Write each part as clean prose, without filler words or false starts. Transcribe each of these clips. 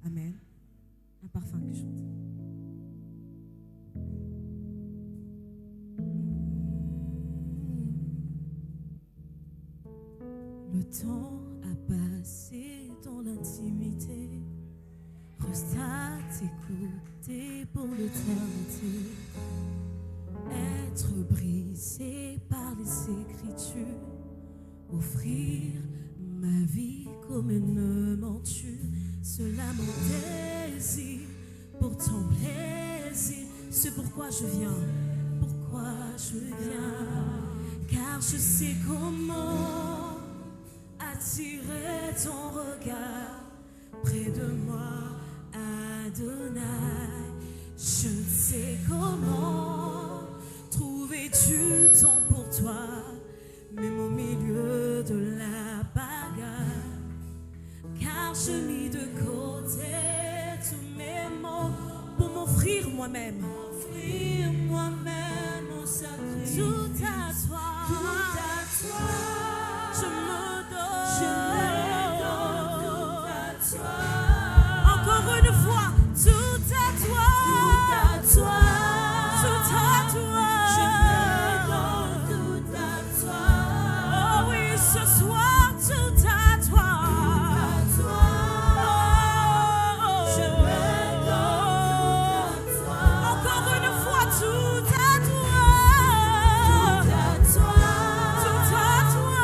Amen. Un parfum que chante. Le temps a passé dans l'intimité. Reste à t'écouter pour l'éternité. Être brisé par les Écritures. Offrir ma vie comme une tue. Cela mon désir pour ton plaisir. C'est pourquoi je viens. Pourquoi je viens. Car je sais comment attirer ton regard près de moi, Adonai. Je ne sais comment trouver du temps pour toi, même au milieu de la bagarre. Car je mis de côté tous mes mots pour m'offrir moi-même. Offrir moi-même mon sacrifice. Tout à toi. Tout à toi. Je me donne tout à toi. Encore une fois, tout à toi. Tout à toi. Tout à toi. Je me donne tout à toi. Oh oui, ce soir, tout à toi. Tout à toi. Oh, je me donne tout à toi. Encore une fois, tout à toi. Tout à toi. Tout à toi.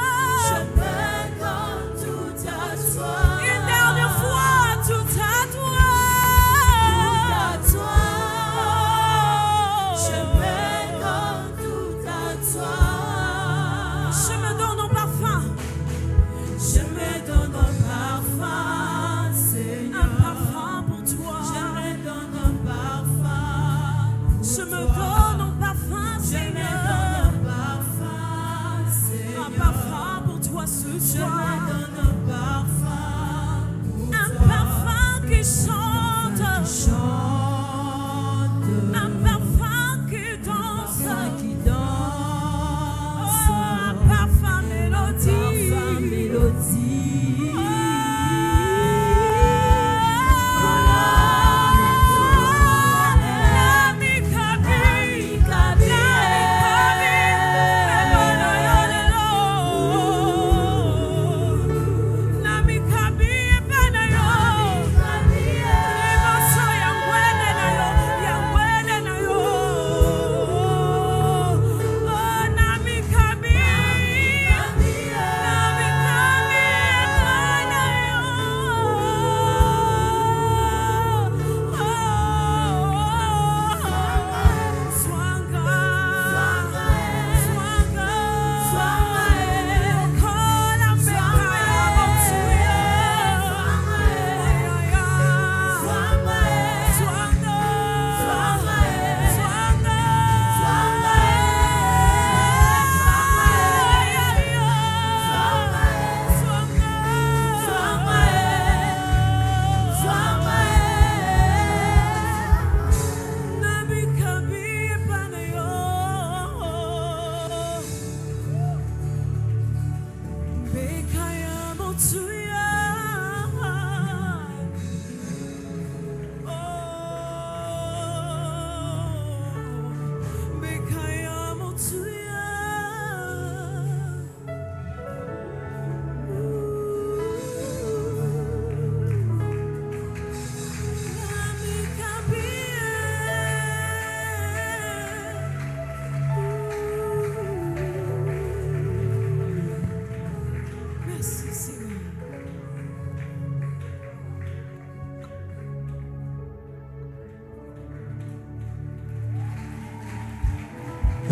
Je me donne tout à toi. Une dernière fois, tout à toi. Tout à toi. Je me donne tout à toi. Je me donne en parfum. Je me donne un parfum, Seigneur. Un parfum pour toi. Je me donne un parfum. Je me donne un parfum, Seigneur. Je me donne un parfum, Seigneur. Un parfum pour toi ce soir. Je me donne un parfum. Un parfum qui chante. Un parfum qui danse. Qui danse. Oh, un parfum mélodie. Parfum mélodie.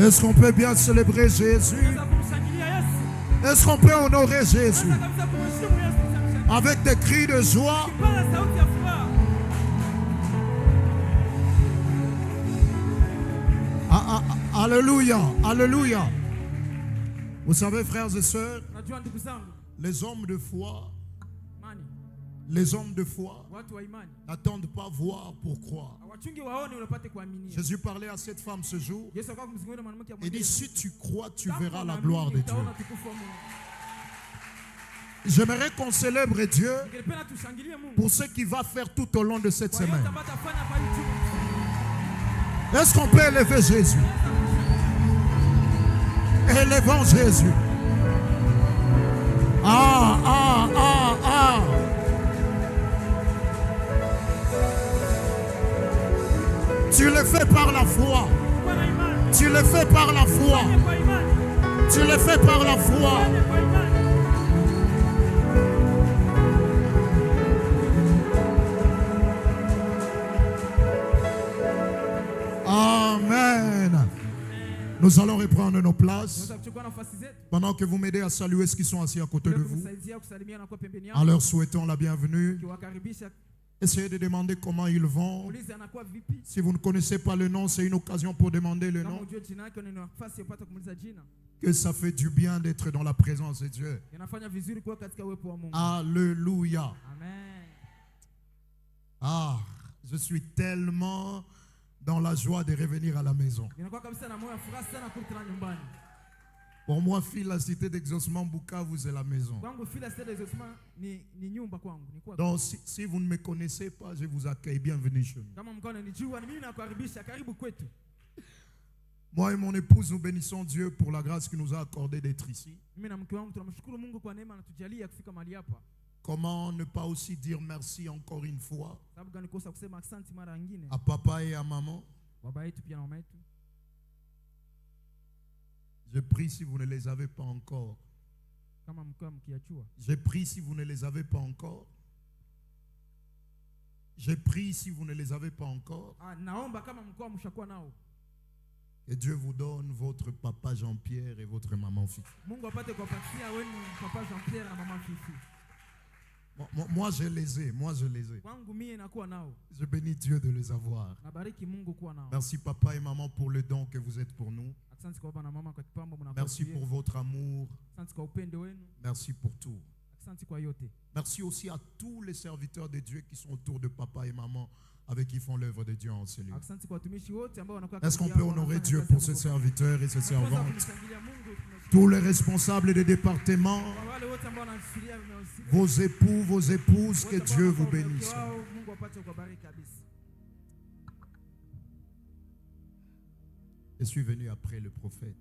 Est-ce qu'on peut bien célébrer Jésus? Est-ce qu'on peut honorer Jésus avec des cris de joie? Alléluia, alléluia. Vous savez, frères et sœurs, les hommes de foi, n'attendent pas voir pour croire. Jésus parlait à cette femme ce jour. Il dit, si tu crois, tu verras la gloire de Dieu. J'aimerais qu'on célèbre Dieu Ningelipenda tushangilie Mungu pour ce qu'il va faire tout au long de cette kwa yote semaine. ambayo atafanya kwa hii juma. Est-ce qu'on peut élever Jésus? Élevons Jésus. Ah, ah, ah, ah. Tu le fais par la foi. Kwa na imani, Tu le fais par la foi. kwa imani, Tu le fais par la foi. kwa imani. Amen. Nous allons reprendre nos places Tunaweza kuchukua nafasi zetu. pendant que vous m'aidez à saluer ceux qui sont assis à côté de Ili vous, kusaidia kusalimia na kuwa pembeni en yao. leur souhaitant la bienvenue. Kiwakaribisha, Essayez de demander comment ils vont. ulize anakuwa vipi. Si vous ne connaissez pas le nom, c'est une occasion pour demander le Kama nom. ujue jina yake, ni nafasi ya kupata kumuuliza jina. Que ça fait du bien d'être dans la présence de Dieu. Inafanya vizuri kuwa katika uwepo wa Mungu. Alléluia. Amen. Ah, je suis tellement dans la joie de revenir à la maison. Ninakuwa kabisa na moyo wa furaha sana kurudi tena nyumbani. Pour moi, fille, la cité d'exaucement Bukavu, c'est la maison. Kwangu fila stade exaucement ni nyumba kwangu. Ni kwa. Donc, si vous ne me connaissez pas, je vous accueille. Bienvenue chez nous. Kama mkao unanijua, ni mimi nakukaribisha, karibu kwetu. Moi et mon épouse, nous bénissons Dieu pour la grâce qu'il nous a accordé d'être ici. Mimi na mke wangu tunamshukuru Mungu kwa neema anatujalia kufika mahali hapa. Comment ne pas aussi dire merci encore une fois Sababu gani kosa kusema asante mara nyingine? à papa et à maman? Baba yetu pia na mama yetu. Je prie si vous ne les avez pas encore. Kama mkao mkiachua. Je prie si vous ne les avez pas encore. Je prie si vous ne les avez pas encore. Naomba kama mkao mshakuwa nao. Que Dieu vous donne votre papa Jean-Pierre et votre maman Fifi. Mungu apate kuwapatia wenu papa Jean-Pierre na mama Fifi. Moi, je les ai. Moi, je les ai. Kwangu mie nakuwa nao. Je bénis Dieu de les avoir. Nabariki Mungu kuwa nao. Merci papa et maman pour le don que vous êtes pour nous. Asante kwa baba na mama kwa kipambo mnakuwa. Merci pour votre amour. Asante kwa upendo wenu. Merci pour tout. Asante kwa yote. Merci aussi à tous les serviteurs de Dieu qui sont autour de papa et maman avec qui font l'œuvre de Dieu en ce lieu. Asante kwa watumishi wote ambao wanakuwa. Est-ce qu'on peut honorer Dieu pour ces serviteurs et ces Tunaweza servantes? kumshangilia Mungu. Tous les responsables des départements, Kwa wale wote ambao wanasifiria wamehusika. vos époux, vos épouses, que Wote Dieu ambao vous wako bénisse. wake wao, Mungu apate kuwabariki kabisa. Je suis venu après le prophète.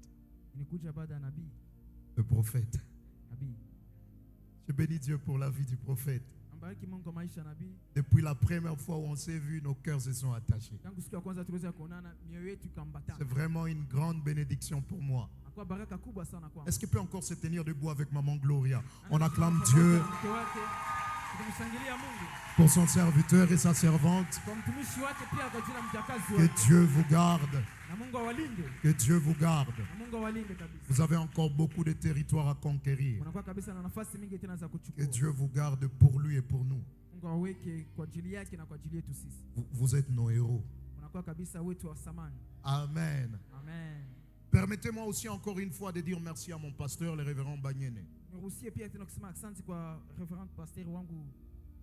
Nilikuja baada ya nabii. Le prophète. Nabii. Je bénis Dieu pour la vie du prophète. Nambariki Mungu kwa maisha ya nabii. Depuis la première fois où on s'est vu, nos cœurs se sont attachés. Tangu siku ya kwanza tuliweza kuonana, mioyo yetu ikambatana. C'est vraiment une grande bénédiction pour moi. Kwa baraka kubwa sana kwangu. Est-ce qu'il peut encore se tenir debout avec maman Gloria? On acclame Dieu Mke wake, tunamshangilia Mungu. pour son serviteur et sa servante. Kwa mtumishi wake pia kwa jina mjakazi Que wake. Dieu vous garde. Na Mungu awalinde. Que Dieu vous garde. Na Mungu awalinde kabisa. Vous avez encore beaucoup de territoires à conquérir. Unakuwa kabisa na nafasi mingi tena za kuchukua. Que Dieu vous garde pour lui et pour nous. Mungu aweke kwa ajili yake na kwa ajili yetu sisi. Vous êtes nos héros. Unakuwa kabisa wetu wa samani. Amen. Amen. Permettez-moi aussi encore une fois de dire merci à mon pasteur, le révérend Banyene. Niruhusie pia tena kusema asante kwa reverend pastor wangu.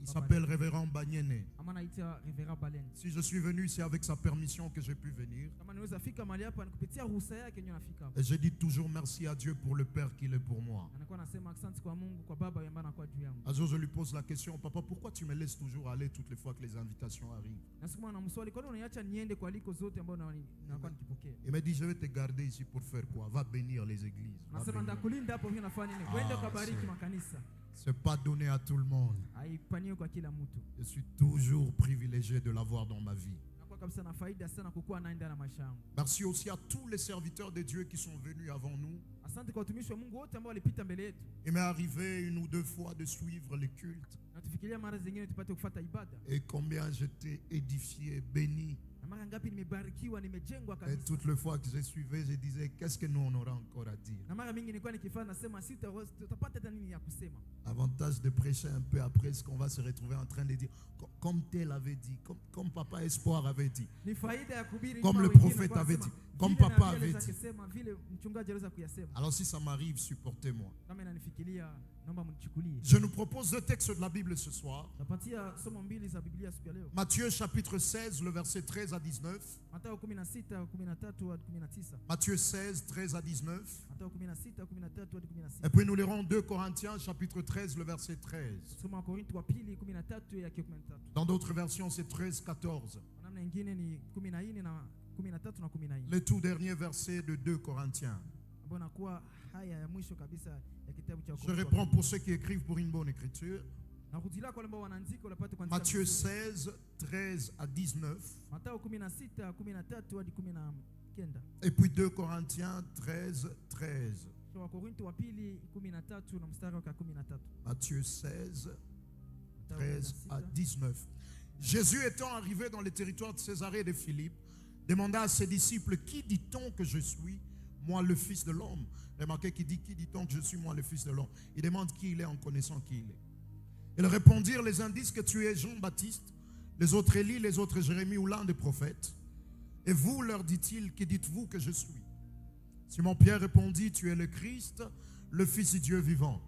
Il s'appelle révérend Banyene. Amana ita reverend Balen. Si je suis venu, c'est avec sa permission que j'ai pu venir. Kama niweza fika mahali hapa nikupitia ruhusa yake ndio nafika hapa. Et je dis toujours merci à Dieu pour le Père qu'il est pour moi. Anakuwa nasema asante kwa Mungu kwa baba ambaye anakuwa juu yangu. Un jour, je lui pose la question, papa, pourquoi tu me laisses toujours aller toutes les fois que les invitations arrivent? Na siku na mswali, kwa nini unaniacha niende kwa aliko zote ambao nakuwa nikipokea? Il m'a dit, je vais te garder ici pour faire quoi? Va bénir les églises. Va Nasema bénir. ndakulinda hapo hiyo nafanya nini? Kwenda kubariki makanisa. C'est pas donné à tout le monde. Haipaniwe kwa kila mtu. Je suis toujours privilégié de l'avoir dans ma vie. Nakuwa kabisa na faida sana kukuwa naye ndani ya maisha yangu. Merci aussi à tous les serviteurs de Dieu qui sont venus avant nous. Asante kwa watumishi wa Mungu wote ambao walipita mbele yetu. Il m'est arrivé une ou deux fois de suivre les cultes. Na tufikiria mara zingine tupate kufuata ibada. Et combien j'étais édifié, béni. Na mara ngapi nimebarikiwa, nimejengwa Et kabisa. toutes les fois que je suivais, je disais, qu'est-ce que nous on aura encore à dire? Na mara mingi nilikuwa nikifanya nasema tutapata hata nini ya kusema. Avantage de prêcher un peu après ce qu'on va se retrouver en train de dire, comme tel avait dit, comme papa Espoir avait dit, Ni faida ya kuhubiri comme kama le wengine prophète kwa avait kusema, dit. Comme Vile papa nabii avait aliweza dit. kusema, vile mchungaji aliweza kuyasema. Alors si ça m'arrive, supportez-moi. Kama inanifikiria, naomba mnichukulie. Je nous propose deux textes de la Bible ce soir. Napatia somo mbili za Biblia siku ya leo. Matthieu chapitre 16, le verset 13 à 19. Mathayo 16, 13 hadi 19. Matthieu 16, 13 à 19. Mathayo 16, 13 hadi 19. Et puis nous lirons 2 Corinthiens chapitre 13, le verset 13. Soma Wakorintho wa pili 13 ya 13. Dans d'autres versions, c'est 13, 14. Kwa namna nyingine ni 14 na 13 na 14. Les tout derniers versets de 2 Corinthiens. Ambapo nakuwa haya ya mwisho kabisa ya kitabu cha Je Wakorintho. reprends pour ceux qui écrivent pour une bonne écriture. Na kurudilia kwa wale ambao wanaandika unapata kuandika. Matthieu vizuri. 16, 13 à 19. Mathayo 16, 13 hadi 19. Et puis 2 Corinthiens 13, 13. Kwa Wakorintho wa pili 13 na mstari wa 13. Matthieu 16, Mathayo 13 à 16. 19. Jésus étant arrivé dans le territoire de Césarée et de Philippe, demanda à ses disciples, qui dit-on que je suis, moi le Fils de l'homme? Remarquez qu'il dit, qui dit-on que je suis, moi le Fils de l'homme? Il demande qui il est en connaissant qui il est. Ils répondirent, les uns disent que tu es Jean-Baptiste, les autres Élie, les autres Jérémie ou l'un des prophètes. Et vous, leur dit-il, qui dites-vous que je suis? Simon-Pierre répondit, tu es le Christ, le Fils du Dieu vivant.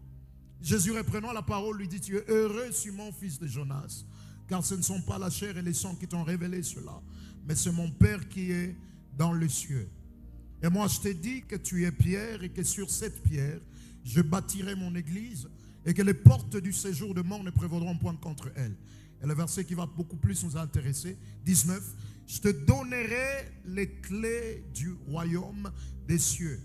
Jésus reprenant la parole lui dit, tu es heureux, Simon, fils de Jonas, car ce ne sont pas la chair et les sangs qui t'ont révélé cela, mais c'est mon Père qui est dans les cieux. Et moi je t'ai dit que tu es Pierre et que sur cette pierre, je bâtirai mon église et que les portes du séjour de mort ne prévaudront point contre elle. Et le verset qui va beaucoup plus nous intéresser, 19, je te donnerai les clés du royaume des cieux.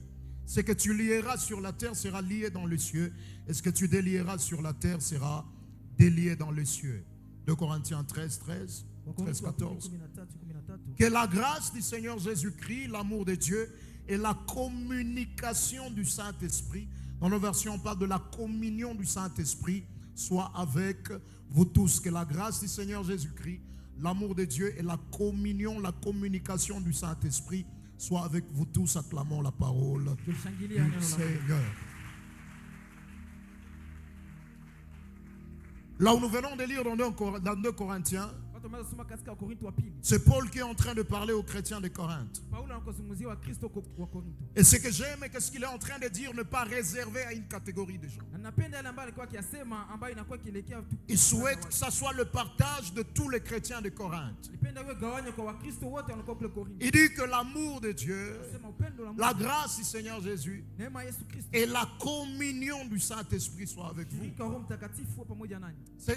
Ce que tu lieras sur la terre sera lié dans les cieux, et ce que tu délieras sur la terre sera délié dans les cieux. 2 Corinthiens 13, 13, 13, 14. Que la grâce du Seigneur Jésus-Christ, l'amour de Dieu et la communication du Saint-Esprit, dans nos versions on parle de la communion du Saint-Esprit, soit avec vous tous. Que la grâce du Seigneur Jésus-Christ, l'amour de Dieu et la communion, la communication du Saint-Esprit soit avec vous tous. Acclamons la parole du Seigneur. Là où nous venons de lire dans 2 Corinthiens, c'est Paul qui est en train de parler aux chrétiens de Corinthe. Et ce que j'aime, et ce qu'il est en train de dire, ne pas réserver à une catégorie de gens. Il souhaite que ça soit le partage de tous les chrétiens de Corinthe. Il dit que l'amour de Dieu, la grâce du Seigneur Jésus et la communion du Saint-Esprit soient avec vous.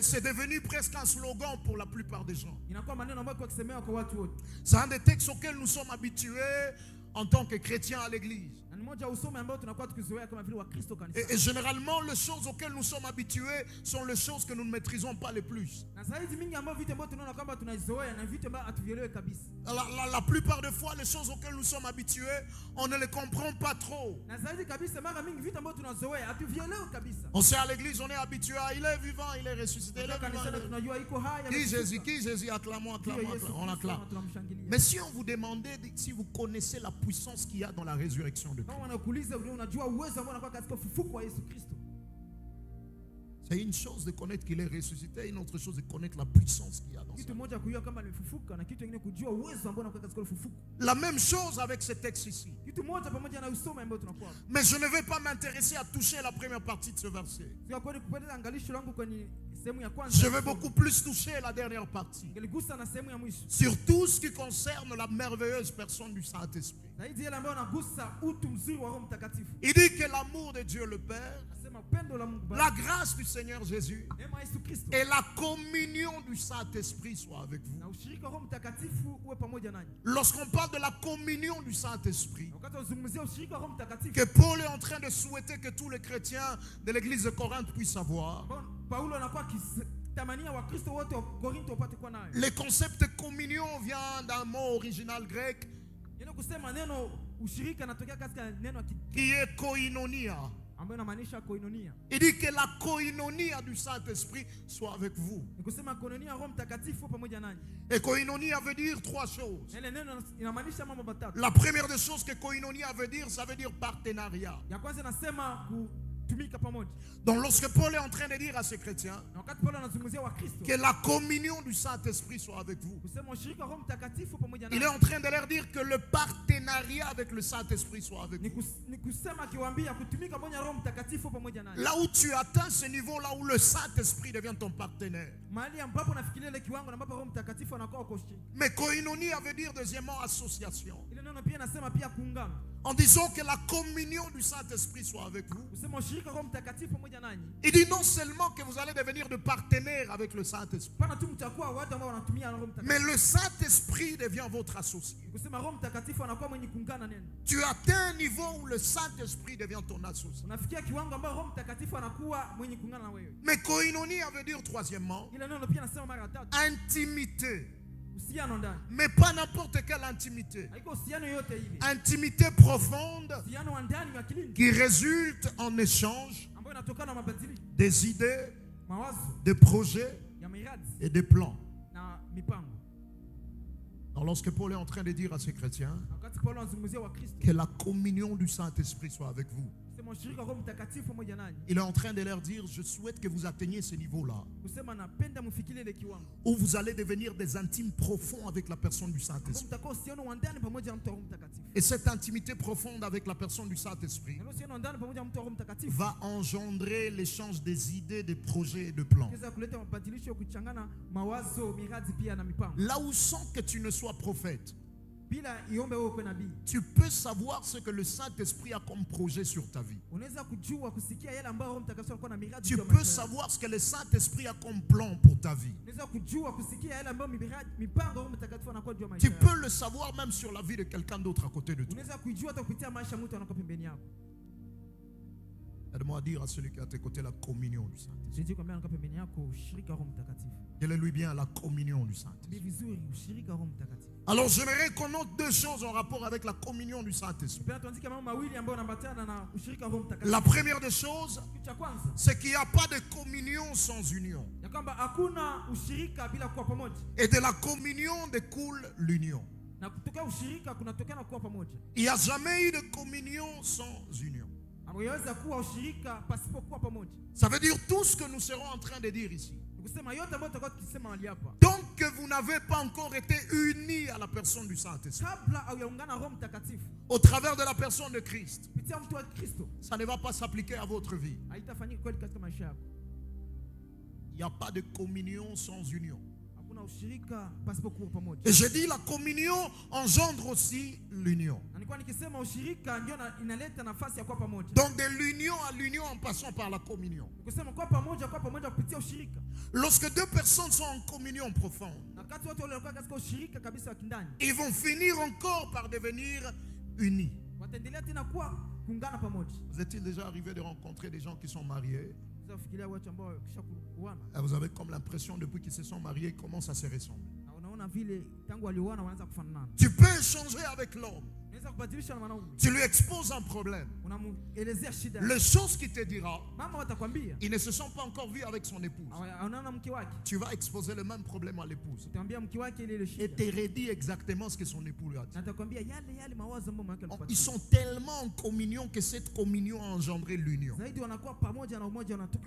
C'est devenu presque un slogan pour la plupart des gens. C'est un des textes auxquels nous sommes habitués en tant que chrétiens à l'église. Et généralement, les choses auxquelles nous sommes habitués sont les choses que nous ne maîtrisons pas les plus. La plupart des fois, les choses auxquelles nous sommes habitués, on ne les comprend pas trop. On sait à l'église, on est habitué à il est vivant, il est ressuscité. Il est vivant. Qui Jésus, acclamons, on acclame. Mais si on vous demandait si vous connaissez la puissance qu'il y a dans la résurrection de Christ, c'est une chose de connaître qu'il est ressuscité, une autre chose de connaître la puissance qu'il y a dans ça. La même chose avec ce texte ici. Mais je ne vais pas m'intéresser à toucher la première partie de ce verset. Je vais beaucoup plus toucher la dernière partie. Sur tout ce qui concerne la merveilleuse personne du Saint-Esprit. Il dit que l'amour de Dieu le Père, la grâce du Seigneur Jésus et la communion du Saint-Esprit soient avec vous. Lorsqu'on parle de la communion du Saint-Esprit, que Paul est en train de souhaiter que tous les chrétiens de l'église de Corinthe puissent avoir, le concept de communion vient d'un mot original grec qui est koinonia. Il dit que la koinonia du Saint-Esprit soit avec vous. Et koinonia veut dire trois choses. La première des choses que koinonia veut dire, ça veut dire partenariat. kutumika pamoja. Donc lorsque Paul est en train de dire à ces chrétiens Na wakati Paulo anazungumzia Wakristo, que la communion du Saint-Esprit soit avec vous, kusema ushirika wa Roho Mtakatifu pamoja il est nao. en train de leur dire que le partenariat avec le Saint-Esprit soit avec vous. Ni kusema akiwaambia kutumika pamoja na Roho Mtakatifu pamoja naye. Là où tu atteins ce niveau, là où le Saint-Esprit devient ton partenaire. Mahali ambapo nafikiria ile kiwango ambapo Roho Mtakatifu anakuwa uko ushirika. Mais koinonia veut dire deuxièmement association. Ile neno pia nasema pia kuungana. En disant que la communion du Saint-Esprit soit avec vous. Kusema ushirika wa Roho Mtakatifu pamoja nanyi. Il dit non seulement que vous allez devenir de partenaires avec le Saint-Esprit, Pana tu mtakuwa watu ambao wanatumia Roho Mtakatifu. mais le Saint-Esprit devient votre associé. Kusema Roho Mtakatifu anakuwa mwenye kuungana neno. Tu atteins un niveau où le Saint-Esprit devient ton associé. Unafikia kiwango ambao Roho Mtakatifu anakuwa mwenye kuungana na wewe. Mais koinonia veut dire troisièmement Ile neno pia nasema mara tatu. intimité. Uhusiano ndani. Mais pas n'importe quelle intimité. Haiko uhusiano yote ile. Intimité profonde Uhusiano wa ndani wa kilindi qui résulte en échange ambayo inatokana na mabadiliko, des idées, mawazo des projets ya miradi et des plans. na mipango. Donc lorsque Paul est en train de dire à ces chrétiens Wakati Paulo anazungumzia Wakristo, que la communion du Saint-Esprit soit avec vous, kusema ushirika wa Roho Mtakatifu pamoja nanyi. il est en train de leur dire, je souhaite que vous atteigniez ce niveau-là, Kusema napenda mfikirie ile kiwango. où vous allez devenir des intimes profonds avec la personne du Ambapo Saint-Esprit. mtakuwa uhusiano wa ndani pamoja na mtu wa Roho Mtakatifu. Et cette intimité profonde avec la personne du Saint-Esprit Na uhusiano wa ndani pamoja na mtu wa Roho Mtakatifu va engendrer l'échange des idées, des projets et de plans. kiweza kuleta mabadilisho ya kuchangana mawazo, miradi pia na mipango. Là où sans que tu ne sois prophète, Bila iombe wewe uwe nabii. tu peux savoir ce que le Saint-Esprit a comme projet sur ta vie. Unaweza kujua kusikia yale ambayo Roho Mtakatifu alikuwa na miradi. Tu juu ya peux maisha yako. savoir ce que le Saint-Esprit a comme plan pour ta vie. Unaweza kujua kusikia yale ambayo miradi, mipango Roho Mtakatifu anakuwa juu ya Tu maisha yako. peux le savoir même sur la vie de quelqu'un d'autre à côté de toi. Unaweza kujua hata kupitia maisha ya mtu anakuwa pembeni yako. Aide-moi à dire à celui qui est à tes côtés la communion du Saint-Esprit. Sije kwambia anakuwa pembeni yako ushirika wa Roho Mtakatifu. Dis-le-lui bien, la communion du Ni Saint-Esprit. vizuri ushirika wa Roho Mtakatifu. Alors j'aimerais qu'on note deux choses en rapport avec la communion du Saint-Esprit. Pia tuandike mambo mawili ambayo yanaambatana na ushirika wa Roho Mtakatifu. La première des choses, Kitu cha kwanza, c'est qu'il n'y a pas de communion sans union. ya kwamba hakuna ushirika bila kuwa pamoja. Et de la communion découle l'union. Na kutoka ushirika kunatokana kuwa pamoja. Il n'y a jamais eu de communion sans union. Hamwezi kuwa ushirika pasipo kuwa pamoja. Ça veut dire tout ce que nous serons en train de dire ici. Nikusema yote ambayo tutakuwa tukisema mahali hapa. Tant que vous n'avez pas encore été unis à la personne du Saint-Esprit, Kabla haujaungana na Roho Mtakatifu au travers de la personne de Christ, kupitia mtu wa Kristo, ça ne va pas s'appliquer à votre vie. haitafanyika kweli katika maisha yako. Il n'y a pas de communion sans union. Hakuna ushirika pasipo kuwa pamoja. Et je dis la communion engendre aussi l'union. Na nilikuwa nikisema ushirika ndio inaleta nafasi ya kuwa pamoja. Donc de l'union à l'union en passant par la communion. Nikusema kuwa pamoja kupitia ushirika. Lorsque deux personnes sont en communion profonde, Na wakati watu waliokuwa katika ushirika kabisa wa kindani, ils vont finir encore par devenir unis. wataendelea tena kuwa kuungana pamoja. Vous est-il déjà arrivé de rencontrer des gens qui sont mariés? Sasa fikiria watu ambao kisha kuoana. Et vous avez comme l'impression depuis qu'ils se sont mariés, ils commencent à se ressembler. Na unaona vile tangu walioana wanaanza kufanana. Tu peux échanger avec l'homme. Unaweza kubadilisha na mwanaume. Tu lui exposes un problème. Unamuelezea shida. Les choses qu'il te dira, Mama watakwambia. ils ne se sont pas encore vus avec son épouse. Anaona mke wake. Tu vas exposer le même problème à l'épouse. Utaambia mke wake ile Et shida. te redis exactement ce que son époux lui a dit. Na atakwambia yale mawazo ambayo mke alikuwa. Ils sont tellement en communion que cette communion a engendré l'union. Zaidi wanakuwa pamoja na umoja wanatoka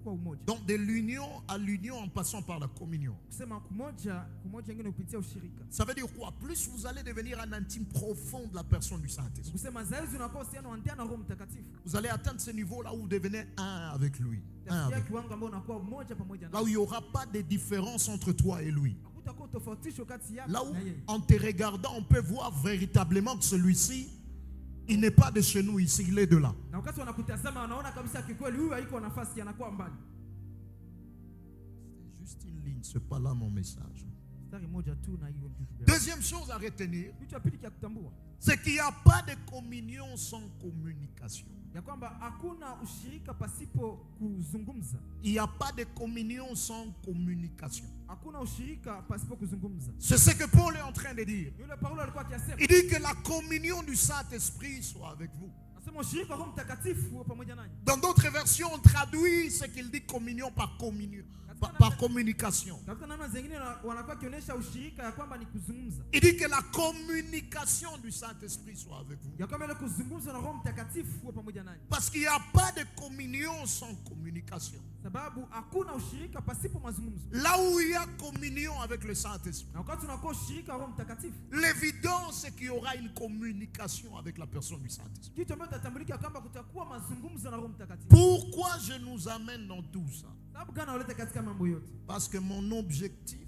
kwa umoja. Donc de l'union à l'union en passant par la communion. Kusema kumoja nyingine kupitia ushirika. Ça veut dire quoi? Plus vous allez devenir un intime profond de la personne du Saint-Esprit. Kusema zaidi unakuwa uhusiano wa ndani na Roho Mtakatifu. Vous allez atteindre ce niveau là où vous devenez un avec lui. Un avec. Kiwango ambao unakuwa umoja pamoja na. Là où il n'y aura pas de différence entre toi et lui. Hakutakuwa tofautisho kati yako Là où na yeye. en te regardant on peut voir véritablement que celui-ci il n'est pas de chez nous ici, il est de là. Na wakati wanakutazama wanaona kabisa kikweli huyu haiko nafasi anakuwa mbali. C'est juste une ligne, c'est pas là mon message. Stari moja tu na hiyo ndio. Deuxième chose à retenir, Kitu cha pili cha kutambua. c'est qu'il n'y a pas de communion sans communication. Ya kwamba hakuna ushirika pasipo kuzungumza. Il n'y a pas de communion sans communication. Hakuna ushirika pasipo kuzungumza. C'est ce que Paul est en train de dire. Yule Paulo alikuwa akisema. Il dit que la communion du Saint-Esprit soit avec vous. Nasema ushirika wa Roho Mtakatifu uwe pamoja nanyi. Dans d'autres versions, on traduit ce qu'il dit communion par communion, par communication. Katika namna Il dit que la communication du Saint-Esprit soit avec vous. Parce qu'il n'y a pas de communion sans communication. Là où il y a communion avec le Saint-Esprit, l'évidence c'est qu'il y aura une communication avec la personne du Saint-Esprit. Pourquoi je nous amène dans tout ça? Parce que mon objectif,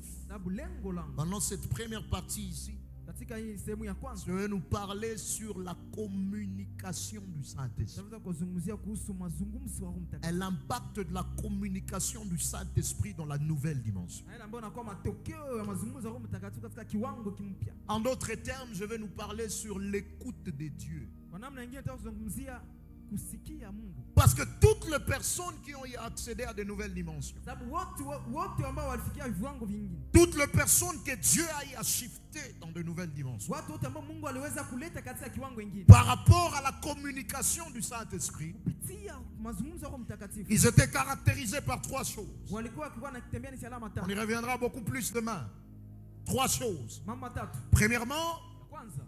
pendant cette première partie ici, je vais nous parler sur la communication du Saint-Esprit et l'impact de la communication du Saint-Esprit dans la nouvelle dimension. En d'autres termes, je vais nous parler sur l'écoute de Dieu. Parce que toutes les personnes qui ont accédé à de nouvelles dimensions, toutes les personnes que Dieu a shifté dans de nouvelles dimensions, par rapport à la communication du Saint-Esprit, ils étaient caractérisés par trois choses. On y reviendra beaucoup plus demain. Trois choses. Premièrement,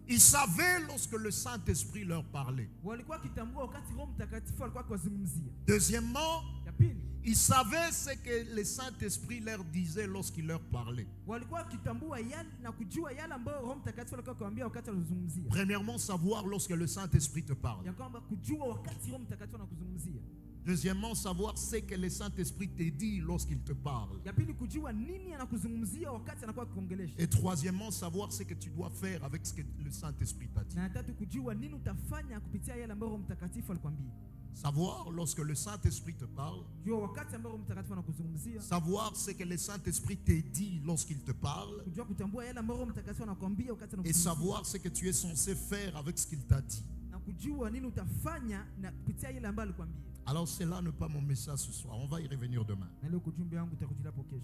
ils savaient lorsque le Saint-Esprit leur parlait. Deuxièmement, ils savaient ce que le Saint-Esprit leur disait lorsqu'il leur parlait. Premièrement, savoir lorsque le Saint-Esprit te parle. Deuxièmement, savoir ce que le Saint-Esprit te dit lorsqu'il te parle. Et troisièmement, savoir ce que tu dois faire avec ce que le Saint-Esprit t'a dit. Savoir lorsque le Saint-Esprit te parle. Savoir ce que le Saint-Esprit te dit lorsqu'il te parle. Et savoir ce que tu es censé faire avec ce qu'il t'a dit. Alors c'est là ne pas mon message ce soir. On va y revenir demain.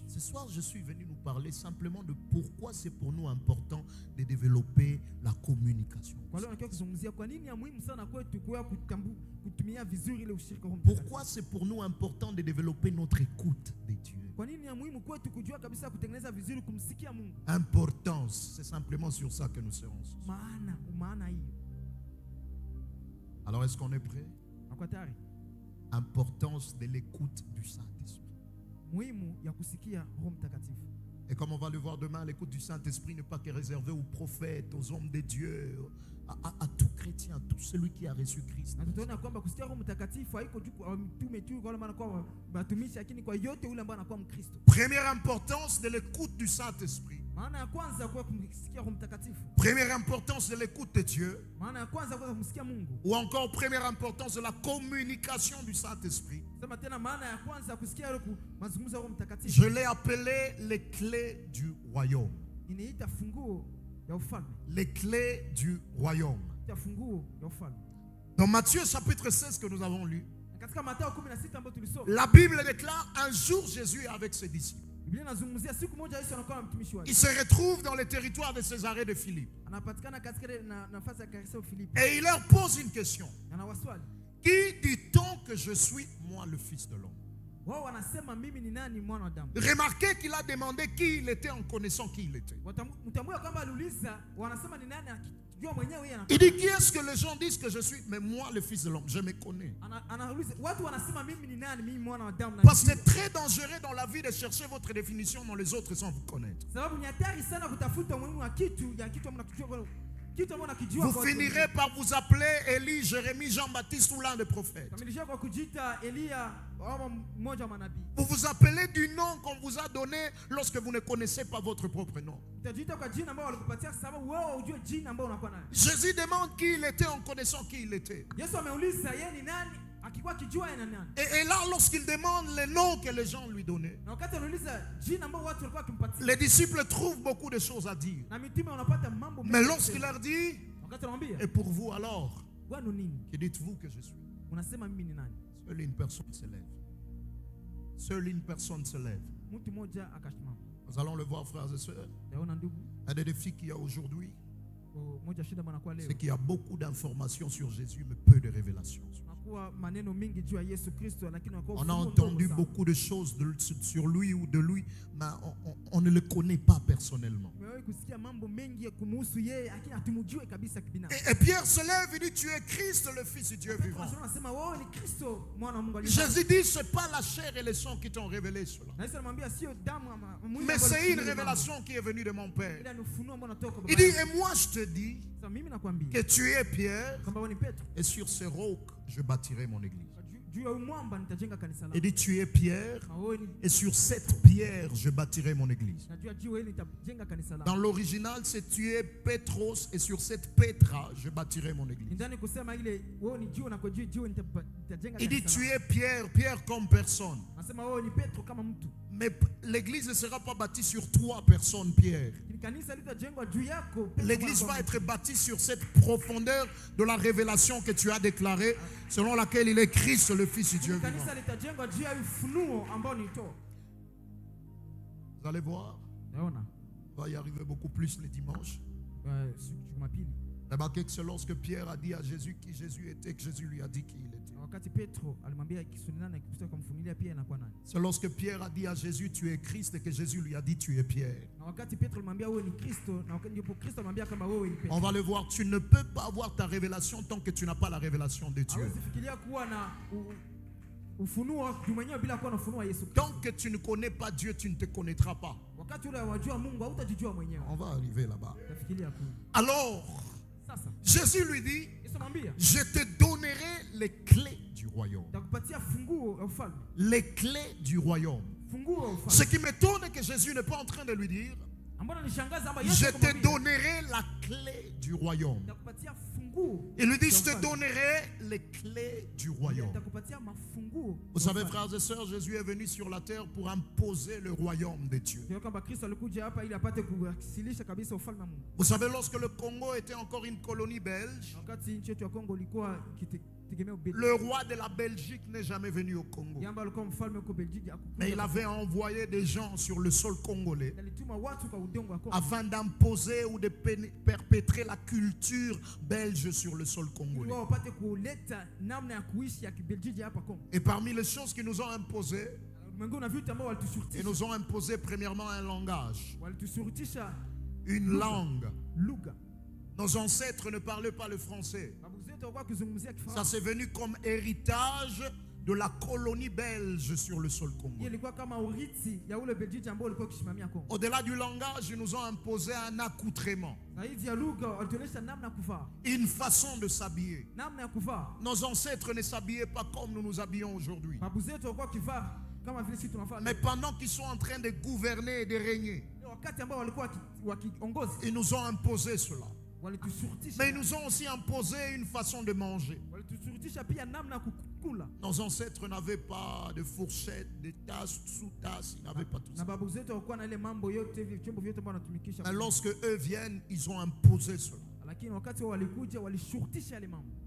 Ce soir, je suis venu nous parler simplement de pourquoi c'est pour nous important de développer la communication. Pourquoi c'est pour nous important de développer notre écoute de Dieu. Importance, c'est simplement sur ça que nous serons. Alors est-ce qu'on est prêt? Importance de l'écoute du Saint-Esprit. Et comme on va le voir demain, l'écoute du Saint-Esprit n'est pas que réservée aux prophètes, aux hommes de Dieu, à tout chrétien, à tout celui qui a reçu Christ. Première importance de l'écoute du Saint-Esprit. Première importance de l'écoute de Dieu. Ou encore première importance de la communication du Saint-Esprit. Je l'ai appelé les clés du royaume. Les clés du royaume. Dans Matthieu chapitre 16 que nous avons lu, la Bible déclare: un jour Jésus est avec ses disciples. Il se retrouve dans le territoire de Césarée de Philippe. Et il leur pose une question. Qui dit-on que je suis, moi, le Fils de l'homme? Remarquez qu'il a demandé qui il était en connaissant qui il était. Il dit: qui est-ce que les gens disent que je suis? Mais moi, le Fils de l'homme, je me connais. Parce que c'est très dangereux dans la vie de chercher votre définition dans les autres sans vous connaître. Vous finirez par vous appeler Élie, Jérémie, Jean-Baptiste ou l'un des prophètes. Vous vous appelez du nom qu'on vous a donné lorsque vous ne connaissez pas votre propre nom. Jésus demande qui il était en connaissant qui il était. Et là, lorsqu'il demande les noms que les gens lui donnaient, les disciples trouvent beaucoup de choses à dire. Mais lorsqu'il leur dit: et pour vous alors, qui dites-vous que je suis? Seule une personne se lève. Seule une personne se lève. Nous allons le voir, frères et sœurs. Un des défis qu'il y a aujourd'hui, moja shida bwana leo. C'est qu'il y a beaucoup d'informations sur Jésus, mais peu de révélations. Maneno mingi juu ya Yesu Kristo, lakini On a entendu beaucoup de choses sur lui ou de lui, mais on ne le connaît pas personnellement. Et Pierre se lève et dit, tu es Christ, le Fils du Dieu vivant. Jésus dit, ce n'est pas la chair et le sang qui t'ont révélé cela, mais c'est une révélation qui est venue de mon Père. Il dit, et moi je te dis que tu es Pierre, et sur ce roc je bâtirai mon église. Il dit, tu es Pierre, et sur cette pierre je bâtirai mon église. Dans l'original, c'est tu es Pétros, et sur cette Pétra je bâtirai mon église. Il dit, tu es Pierre, Pierre comme personne. Mais l'église ne sera pas bâtie sur toi, personne, Pierre. L'église va être bâtie sur cette profondeur de la révélation que tu as déclarée, selon laquelle il est Christ, le Fils du Dieu vivant. Vous allez voir, on va y arriver beaucoup plus les dimanches. D'abord, c'est lorsque Pierre a dit à Jésus qui Jésus était, que Jésus lui a dit qui il était. C'est lorsque Pierre a dit à Jésus, tu es Christ, et que Jésus lui a dit, tu es Pierre. On va le voir, tu ne peux pas avoir ta révélation tant que tu n'as pas la révélation de Dieu. Tant que tu ne connais pas Dieu, tu ne te connaîtras pas. On va arriver là-bas. Alors, Jésus lui dit, je te donnerai les clés du royaume. Les clés du royaume. Ce qui m'étonne est que Jésus n'est pas en train de lui dire, je te donnerai la clé du royaume. Il lui dit, je te donnerai les clés du royaume. Vous savez, frères et sœurs, Jésus est venu sur la terre pour imposer le royaume de Dieu. Vous savez, lorsque le Congo était encore une colonie belge, le roi de la Belgique n'est jamais venu au Congo. Mais il avait envoyé des gens sur le sol congolais afin d'imposer ou de perpétrer la culture belge sur le sol congolais. Et parmi les choses qu'ils nous ont imposées, ils nous ont imposé premièrement un langage, une langue. Nos ancêtres ne parlaient pas le français. Ça s'est venu comme héritage de la colonie belge sur le sol congolais. Au-delà du langage, ils nous ont imposé un accoutrement, une façon de s'habiller. Nos ancêtres ne s'habillaient pas comme nous nous habillons aujourd'hui. Mais pendant qu'ils sont en train de gouverner et de régner, ils nous ont imposé cela. Mais ils nous ont aussi imposé une façon de manger. Nos ancêtres n'avaient pas de fourchette, de tasses, sous-tasses, ils n'avaient pas tout ça. Mais lorsque eux viennent, ils ont imposé cela.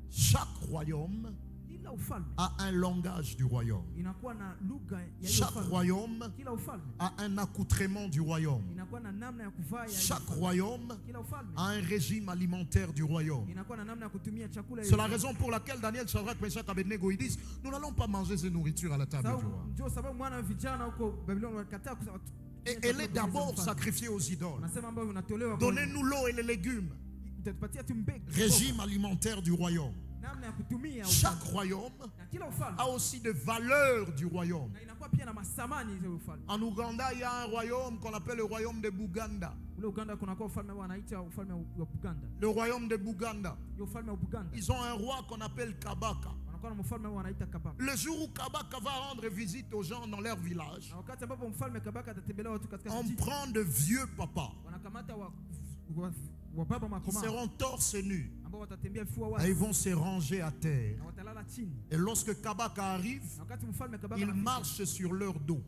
Chaque royaume a un langage du royaume. Chaque royaume a un accoutrement du royaume. Chaque royaume a un régime alimentaire du royaume. C'est la raison pour laquelle Daniel, Shadrach, Meshach, Abednego, ils disent, nous n'allons pas manger ces nourritures à la table du roi. Et elle est d'abord sacrifiée aux idoles. Donnez-nous l'eau et les légumes. Régime alimentaire du royaume. Chaque royaume a aussi des valeurs du royaume. En Ouganda, il y a un royaume qu'on appelle le royaume de Buganda. Le royaume de Buganda. Ils ont un roi qu'on appelle Kabaka. Le jour où Kabaka va rendre visite aux gens dans leur village, on prend de vieux papas. Ils seront torse nus. Et ils vont se ranger à terre. Et lorsque Kabaka arrive, ils marchent sur leur dos.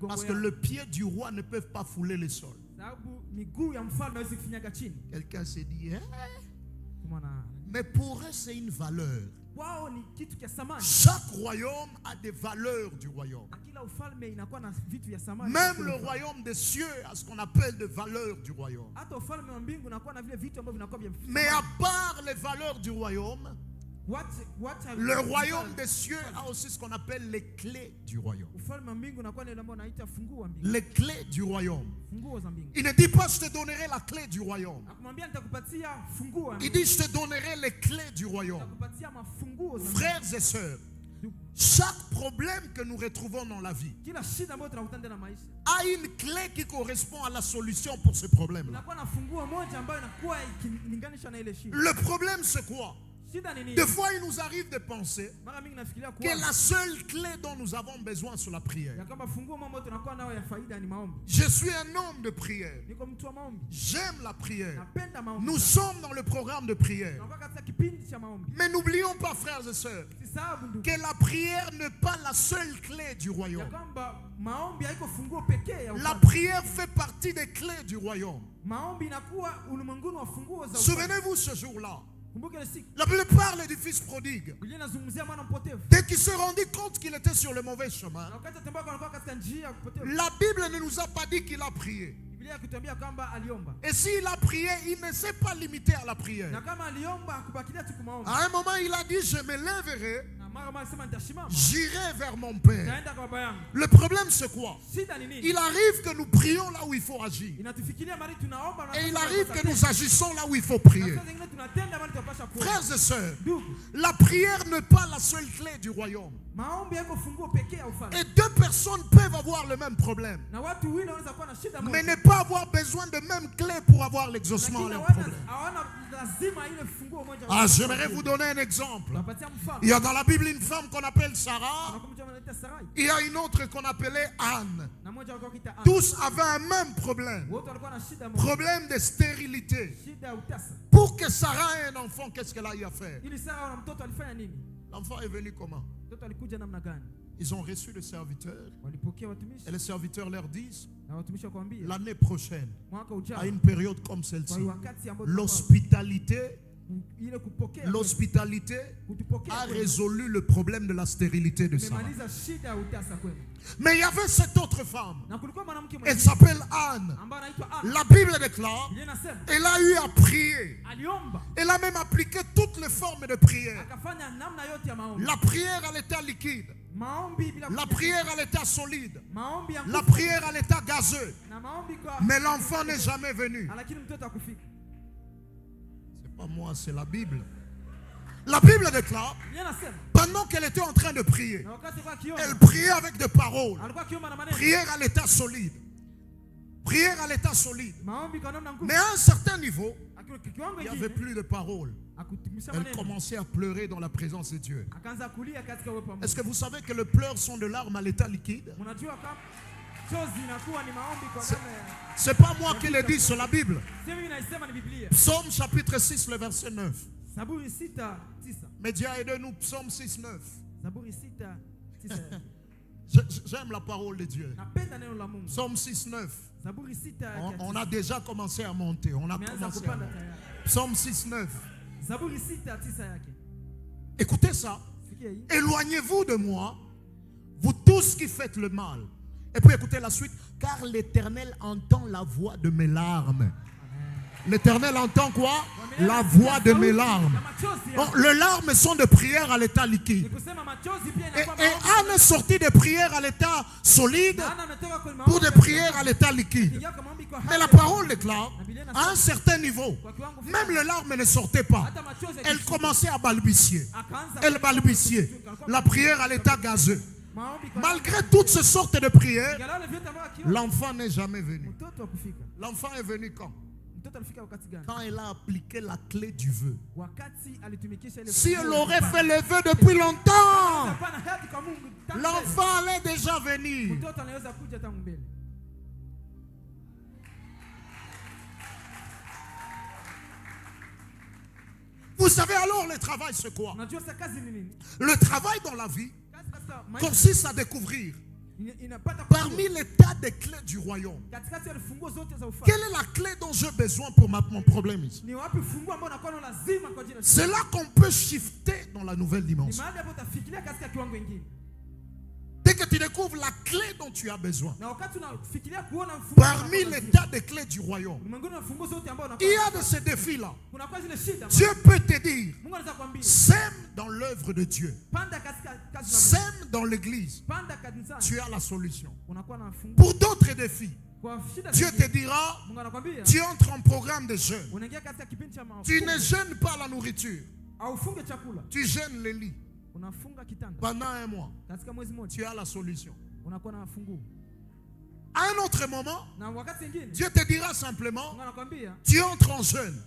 Parce que le pied du roi ne peut pas fouler le sol. Quelqu'un s'est dit, Mais pour eux, c'est une valeur. Wao ni kitu cha samani. Chaque royaume a des valeurs du royaume. Kila ufalme inakuwa na vitu vya samani. Même le royaume des cieux a ce qu'on appelle des valeurs du royaume. Hata ufalme wa mbingu unakuwa na vile vitu ambavyo vinakuwa vya samani. Mais à part les valeurs du royaume, le royaume des cieux a aussi ce qu'on appelle les clés du royaume. Ufalme wa mbingu unakuwa na ile ambayo inaitwa funguo wa mbingu. Les clés du royaume. Funguo za mbingu. Il ne dit pas je te donnerai la clé du royaume. Akamwambia nitakupatia funguo wa mbingu. Il dit je te donnerai les clés du royaume. Nitakupatia mafunguo za mbingu. Frères et sœurs, chaque problème que nous retrouvons dans la vie kila shida ambayo tunakutana na maisha a une clé qui correspond à la solution pour ce problème-là. inakuwa na funguo moja ambayo inakuwa ikilinganisha na ile shida. Le problème c'est quoi? Shida ni nini? Des fois, il nous arrive de penser Mara mingi nafikiria que la seule clé dont nous avons besoin, c'est la prière. ya kama funguo mambo tunakuwa nayo ya faida ni maombi. Je suis un homme de prière. Niko mtu wa maombi. J'aime la prière. Napenda maombi. Nous sommes dans le programme de prière. Tunakuwa katika kipindi cha maombi. Mais n'oublions pas, frères et sœurs, Sisahabu ndugu. que la prière n'est pas la seule clé du Ya royaume. kwamba maombi haiko funguo pekee ya La ufalme. prière fait partie des clés du royaume. Maombi inakuwa ulimwenguni wa funguo za ufalme. Souvenez-vous ce jour-là. Kumbuka ile siku. La Bible parle du fils prodigue. Biblia inazungumzia mwana mpotevu. Dès qu'il se rendit compte qu'il était sur le mauvais chemin, Na wakati atembea alikuwa katika njia ya kupotea. la Bible ne nous a pas dit qu'il a prié. Biblia ikituambia kwamba aliomba. Et s'il a prié, il ne s'est pas limité à la prière. Na kama aliomba hakubakilia tu kumaomba. À un moment, il a dit, je me lèverai, Na mara moja sema nitashimama. j'irai vers mon Père. Naenda kwa baba yangu. Le problème, c'est quoi? Shida ni nini? Il arrive que nous prions là où il faut agir. Inatufikiria mali tunaomba na Et il tunapaswa arrive que kutenda. nous agissons là où il faut Na prier. saa zingine tunatenda mali tunapaswa kuomba. Frères et sœurs, Ndugu, la prière n'est pas la seule clé du royaume. maombi yako funguo pekee ya ufalme. Et deux personnes peuvent avoir le même problème, Na watu wawili wanaweza kuwa na shida moja. mais ne pas avoir besoin de même clé pour avoir l'exaucement à Lakini leur hawana problème. lazima ile funguo moja. Ah, j'aimerais vous donner un exemple. Napatia mfano. Il y a dans la Bible une femme qu'on appelle Sarah. Kuna mtu anaitwa Sarai. Il y a une autre qu'on appelait Anne. Na mmoja alikuwa akiita Ana. Tous avaient un même problème. Wote walikuwa na shida moja. Problème de stérilité. Shida ya utasa. Pour que Sarah ait un enfant, qu'est-ce qu'elle a eu à faire? Ili Sara na mtoto alifanya nini? L'enfant est venu comment? Mtoto alikuja namna gani? Ils ont reçu le serviteur. Walipokea watumishi. Et les serviteurs leur disent, Na watumishi wakamwambia l'année prochaine, mwaka à ujao une période comme kwa celle-ci, wakati ambao l'hospitalité ile kupokea kutupokea a kwenu. résolu le problème de la stérilité de Sarah. Imemaliza shida ya utasa kwenu. Mais il y avait cette autre femme. Na kulikuwa mwanamke Elle mwingine s'appelle Anne. ambaye anaitwa Ana. La Bible déclare, Biblia inasema elle a eu à prier. aliomba Elle a même appliqué toutes les formes de prière. akafanya namna yote ya maombi. La prière à l'état liquide. Maombi bila La prière à l'état solide. maombi ya La nguvu. prière à l'état gazeux. Na maombi kwa Mais l'enfant n'est jamais venu. lakini mtoto akufika. C'est pas moi, c'est la Bible. La Bible déclare, Biblia inasema pendant qu'elle était en train de prier, na wakati kwa kiomba elle priait avec des paroles. alikuwa kiomba na maneno. Prière à l'état solide. Prière à l'état solide. Maombi kwa namna nguvu. Mais à un certain niveau, Akiwa kiwango il n'y avait kingine plus de paroles. akutumisha Elle maneno. commençait à pleurer dans la présence de Dieu. Akaanza kulia katika uwepo wa Mungu. Est-ce que vous savez que les pleurs sont de larmes à l'état liquide? Unajua kama chozi inakuwa ni maombi kwa namna ya C'est pas moi qui le dis, c'est la Bible. sema mimi naisema ni Biblia. Psaume chapitre 6, le verset 9. Zaburi 6:9. Média, aidez-nous, Psaume 6, 9. Zaburi 6:9. J'aime la parole de Dieu. Napenda neno la Mungu. Psaume 6, 9. Zaburi 6:9. On a déjà commencé à monter. On a Tumeanza commencé à kupanda monter. tayari. Psaume 6, 9. Zaburi 6:9 yake. Écoutez ça. Sikia hii. Éloignez-vous de moi, vous tous qui faites le mal. Et puis écoutez la suite. Car l'Éternel entend la voix de mes larmes. L'Éternel entend quoi? La voix de mes larmes. Bon, les larmes sont de prières à l'état liquide. Et Anne est sortie de prières à l'état solide pour des prières à l'état liquide. Mais la parole déclare, à un certain niveau, même les larmes ne sortaient pas. Elle commençait à balbutier. Elle balbutiait. La prière à l'état gazeux. Malgré toutes ces sortes de prières, l'enfant n'est jamais venu. L'enfant est venu quand? Quand elle a appliqué la clé du vœu. Si elle aurait fait le vœu depuis longtemps, l'enfant allait déjà venir. Vous savez alors le travail c'est quoi? Le travail dans la vie consiste à découvrir Parmi les tas de clés du royaume, quelle est la clé dont j'ai besoin pour mon problème ici? C'est là qu'on peut shifter dans la nouvelle dimension. Dès que tu découvres la clé dont tu as besoin, parmi les tas de clés du royaume, il y a de ces défis-là. Dieu peut te dire, sème dans l'œuvre de Dieu, sème dans l'église, tu as la solution. Pour d'autres défis, Dieu te dira, tu entres en programme de jeûne. Tu ne jeûnes pas la nourriture, tu jeûnes les lits. Pendant un mois, tu as la solution. À un autre moment, Dieu te dira simplement, tu entres en jeûne.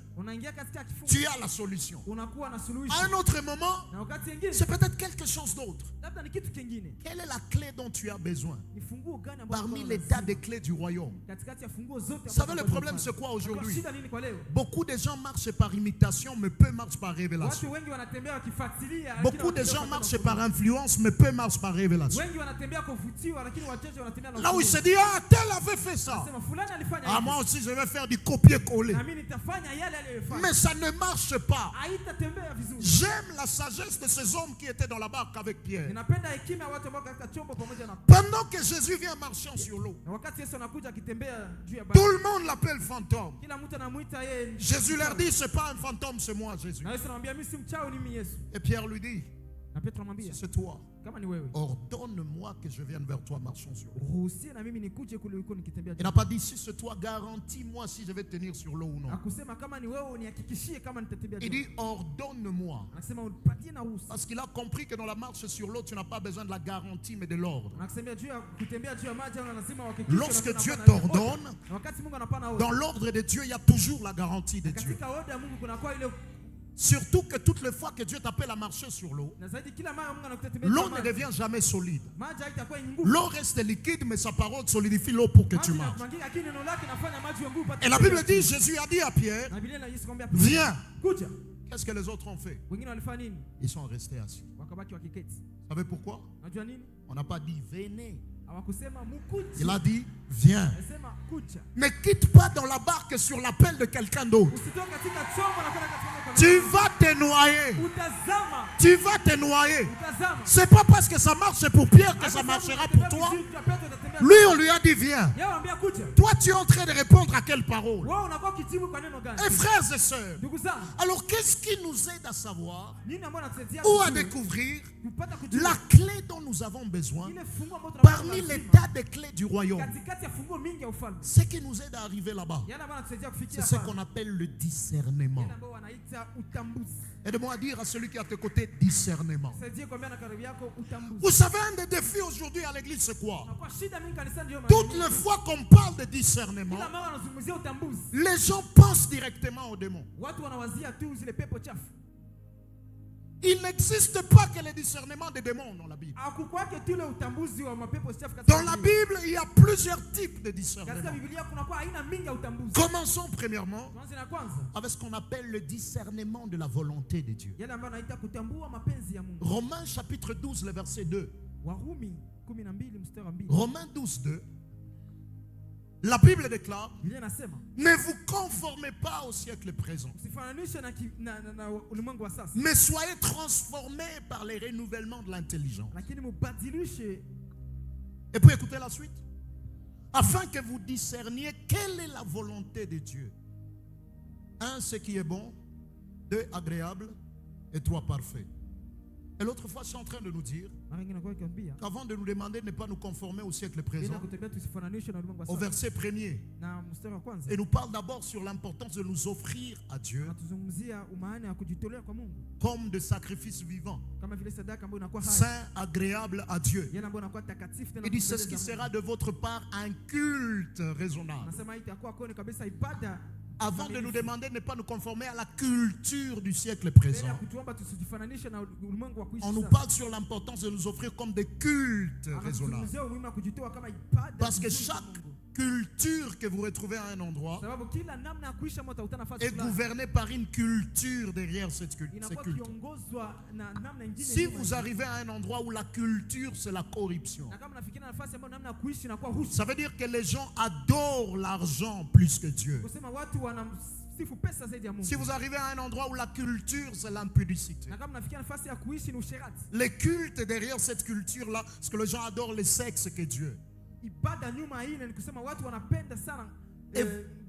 Tu as la solution. À un autre moment, c'est peut-être quelque chose d'autre. Quelle est la clé dont tu as besoin parmi les tas de clés du royaume? Vous savez, le problème c'est quoi aujourd'hui? Beaucoup de gens marchent par imitation, mais peu marchent par révélation. Beaucoup de gens marchent par influence, mais peu marchent par révélation. Là où il se dit, ah, tel avait fait ça. Ah, moi aussi je vais faire du copier-coller. Mais ça ne marche pas. J'aime la sagesse de ces hommes qui étaient dans la barque avec Pierre. Pendant que Jésus vient marchant sur l'eau, tout le monde l'appelle fantôme. Jésus leur dit, c'est pas un fantôme, c'est moi, Jésus. Et Pierre lui dit, c'est toi. Ordonne-moi que je vienne vers toi marchant sur l'eau. Il n'a pas dit si c'est toi, garantis-moi si je vais tenir sur l'eau ou non. Il dit ordonne-moi. Parce qu'il a compris que dans la marche sur l'eau, tu n'as pas besoin de la garantie mais de l'ordre. Lorsque Dieu t'ordonne, dans l'ordre de Dieu, il y a toujours la garantie de Dieu. Surtout que toutes les fois que Dieu t'appelle à marcher sur l'eau, l'eau ne devient jamais solide. L'eau reste liquide, mais sa parole solidifie l'eau pour que tu marches. Et la Bible dit, Jésus a dit à Pierre, viens. Qu'est-ce que les autres ont fait? Ils sont restés assis. Vous savez pourquoi? On n'a pas dit venez. Il a dit viens. Ne quitte pas dans la barque sur l'appel de quelqu'un d'autre. Tu vas te noyer. Tu vas te noyer. C'est pas parce que ça marche pour Pierre que ça marchera pour toi. Lui, on lui a dit viens. Toi, tu es en train de répondre à quelle parole? Et frères et sœurs, alors qu'est-ce qui nous aide à savoir ou à découvrir la clé dont nous avons besoin parmi les tas de clés du royaume? Ce qui nous aide à arriver là-bas, c'est ce qu'on appelle le discernement. Aide-moi à dire à celui qui est à tes côtés, discernement. Vous savez, un des défis aujourd'hui à l'église, c'est quoi? Toutes les fois qu'on parle de discernement, les gens pensent directement aux démons. Il n'existe pas que le discernement des démons dans la Bible. Dans la Bible, il y a plusieurs types de discernement. Commençons premièrement avec ce qu'on appelle le discernement de la volonté de Dieu. Romains chapitre 12, le verset 2. Romains 12, 2. La Bible déclare, ne vous conformez pas au siècle présent, mais soyez transformés par les renouvellements de l'intelligence. Et puis écoutez la suite. Afin que vous discerniez quelle est la volonté de Dieu. 1, ce qui est bon. 2, agréable. Et 3, parfait. Et l'autre fois, je suis en train de nous dire qu'avant de nous demander de ne pas nous conformer au siècle présent, au verset 1er, il nous parle d'abord sur l'importance de nous offrir à Dieu comme de sacrifices vivants, saints, agréables à Dieu. Il dit c'est ce qui sera de votre part un culte raisonnable. Avant de nous demander de ne pas nous conformer à la culture du siècle présent, on nous parle sur l'importance de nous offrir comme des cultes raisonnables. Parce que chaque culture que vous retrouvez à un endroit sababu kila namna ya kuishi ambayo utakutana nafasi est fulani gouvernée par une culture derrière cette culture. inakuwa kiongozwa na namna nyingine. Si vous arrivez à un endroit où la culture c'est la corruption, na kama nafikiria nafasi ambayo namna ya kuishi inakuwa husu, ça veut dire que les gens adorent l'argent plus que Dieu. kusema watu wanamsifu pesa zaidi ya Mungu. Si vous arrivez à un endroit où la culture c'est l'impudicité, Na kama nafikiria nafasi ya kuishi ni usherati, les cultes derrière cette culture-là, ce que les gens adorent le sexe que Dieu. ibada nyuma hii ni kusema watu wanapenda sana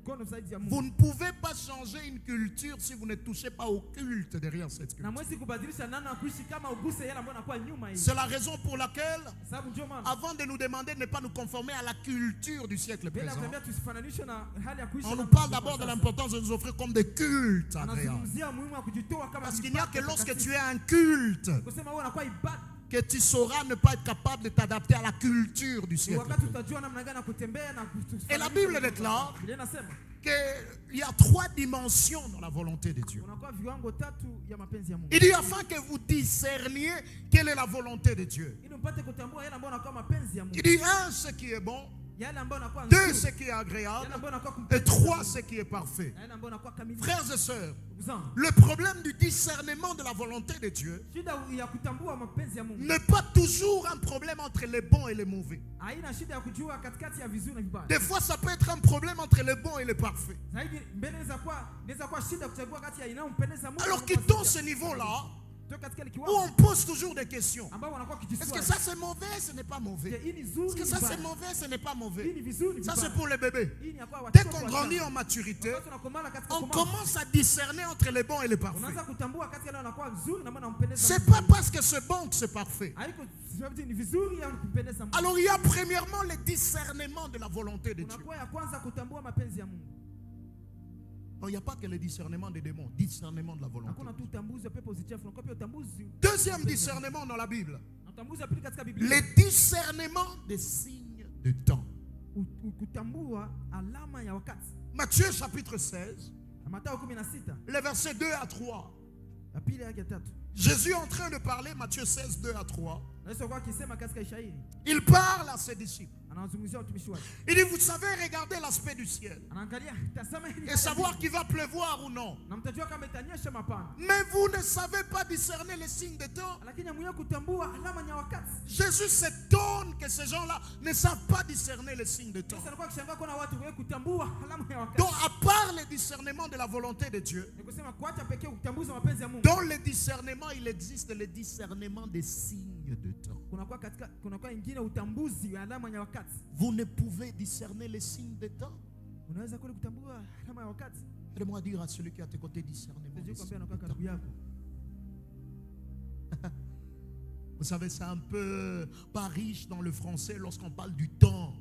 ngono zaidi ya Mungu. Vous ne pouvez pas changer une culture si vous ne touchez pas au culte derrière cette Na culture. mwezi kubadilisha namna ya kuishi kama uguse yale ambayo yanakuwa nyuma hii. C'est la raison pour laquelle, Sababu ndio maana avant de nous demander de ne pas nous conformer à la culture du siècle bila présent, kuambia tusifananishe na hali ya kuishi. on nous parle d'abord de l'importance de nous offrir comme des cultes agréables. Anazungumzia umuhimu wa kujitoa kama Parce qu'il n'y a que ibada lorsque takatifu. tu es un culte Kusema wewe unakuwa ibada que tu sauras ne pas être capable de t'adapter à la culture du ni siècle wakati présent. utajua namna gani ya kutembea na Et la Bible déclare Biblia inasema qu'il y a 3 dimensions dans la volonté de Dieu. unakuwa viwango tatu ya mapenzi ya Mungu. Il dit afin que vous discerniez quelle est la volonté de Dieu. Ili mpate kutambua yale ambayo yanakuwa mapenzi ya Mungu. Il dit 1, ce qui est bon, Yale ambayo yanakuwa 2, nzuri, ce qui est yale agréable, ambayo yanakuwa et kumpendeza 3, Mungu, ce qui est parfait. na yale ambayo yanakuwa kamili. Frères et sœurs, Ndugu zangu, le problème du discernement de la volonté de Dieu shida ya kutambua mapenzi ya Mungu n'est pas toujours un problème entre les bons et les mauvais. haina shida ya kujua katikati ya vizuri na vibaya. Des fois, ça peut être un problème entre les bons et les parfaits. Zaidi mbele inaweza kuwa shida kuchagua kati ya inayompendeza Mungu. Alors na quittons kumpendeza ce niveau-là Toka katika ile où kiwango on pose toujours des questions. ambao wanakuwa Est-ce que kijiswali. ça c'est mauvais, ce n'est pas mauvais? Hii ni nzuri, Est-ce que ni ça c'est vibaya. mauvais, ce n'est pas Hii mauvais? ni vizuri, ni Ça c'est vibaya. pour les bébés. Hii ni ya kwa Dès watoto qu'on wachanga. grandit en maturité, Wakati unakomala katika on komavu, commence à discerner entre les bons et les parfaits. unaanza kutambua kati yale yanakuwa vizuri na maana umpendeza C'est Mungu. pas parce que c'est bon que c'est parfait. Haiko sababu ni vizuri au kumpendeza Mungu. Alors il y a premièrement le discernement de la volonté de Dieu. Unakuwa ya kwanza kutambua mapenzi ya Mungu. Non, il n'y a pas que le discernement des démons, discernement de la volonté. Hakuna tu utambuzi wa pepo zichafu, unakuwa pia utambuzi. Deuxième discernement dans la Bible, Na utambuzi wa pili katika Biblia. le discernement des signes de temps. Kutambua alama ya wakati. Matthieu chapitre 16, Na Mathayo 16, les versets 2 à 3. ya pili hadi ya tatu. Jésus est en train de parler, Matthieu 16, 2 à 3. Na Yesu alikuwa akisema katika shairi, Il parle à ses disciples. anawazungumzia watumishi wake. Il dit, vous savez regarder l'aspect du ciel Anaangalia, tazama hili et savoir qu'il va pleuvoir ou non. na mtajua kama itanyesha mapana. Mais vous ne savez pas discerner les signes de temps. Lakini mwenyewe kutambua alama ya wakati. Jésus s'étonne que ces gens-là ne savent pas discerner les signes de temps. Yesu alikuwa akishangaa kuna watu wengi kutambua alama ya wakati. Donc, à part le discernement de la volonté de Dieu, Ni kusema kuacha pekee utambuzi wa mapenzi ya Mungu. dans le discernement, il existe le discernement des signes de temps. Kunakuwa ingine utambuzi wa alama ya wakati. Vous ne pouvez discerner les signes de temps. Unaweza kule kutambua alama ya wakati. Aide-moi à dire à celui qui est à tes côtés, discernement des Ndio signes kwambia de anakuwa temps. karibu yako. Vous savez, c'est un peu pas riche dans le français lorsqu'on parle du temps.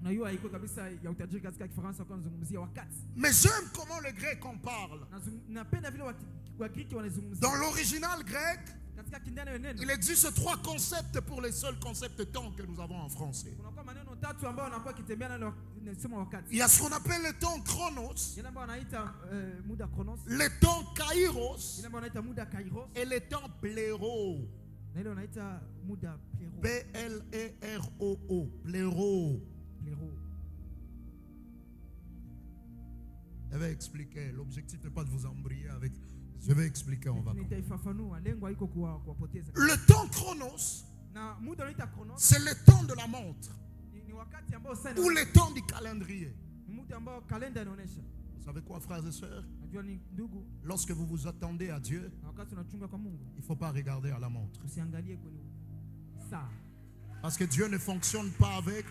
Na hiyo haiko kabisa ya utajiri katika Kifaransa kwa kuzungumzia wakati. Mais j'aime comment le grec en parle. Napenda vile Wagiriki wanazungumzia. Dans l'original grec, Katika kindani ya neno. il existe 3 concepts pour les seuls concepts de temps que nous avons en français. Kunakuwa maneno tatu ambayo wanakuwa kitembea nalo nasema wakati. Il y a ce qu'on appelle le temps chronos, Yale ambayo wanaita muda chronos. le temps kairos Yale ambayo wanaita muda kairos. et le temps pléro. Na ile wanaita muda plero. P-L-E-R-O-O. Pléro. Plero. Je vais expliquer. L'objectif n'est pas de vous embrouiller avec. Je vais expliquer, on va comprendre. Nitaifafanua, lengo haiko kuwapoteza. Le temps chronos, Na muda unaita chronos c'est le temps de la montre ni wakati ambao sana ou le temps du calendrier. ni muda ambao kalenda inaonyesha. Vous savez quoi, frères et sœurs? Najua ni ndugu, Lorsque vous vous attendez à Dieu, na wakati unachunga kwa Mungu, il ne faut pas regarder à la montre. usiangalie kwenye saa. Parce que Dieu ne fonctionne pas avec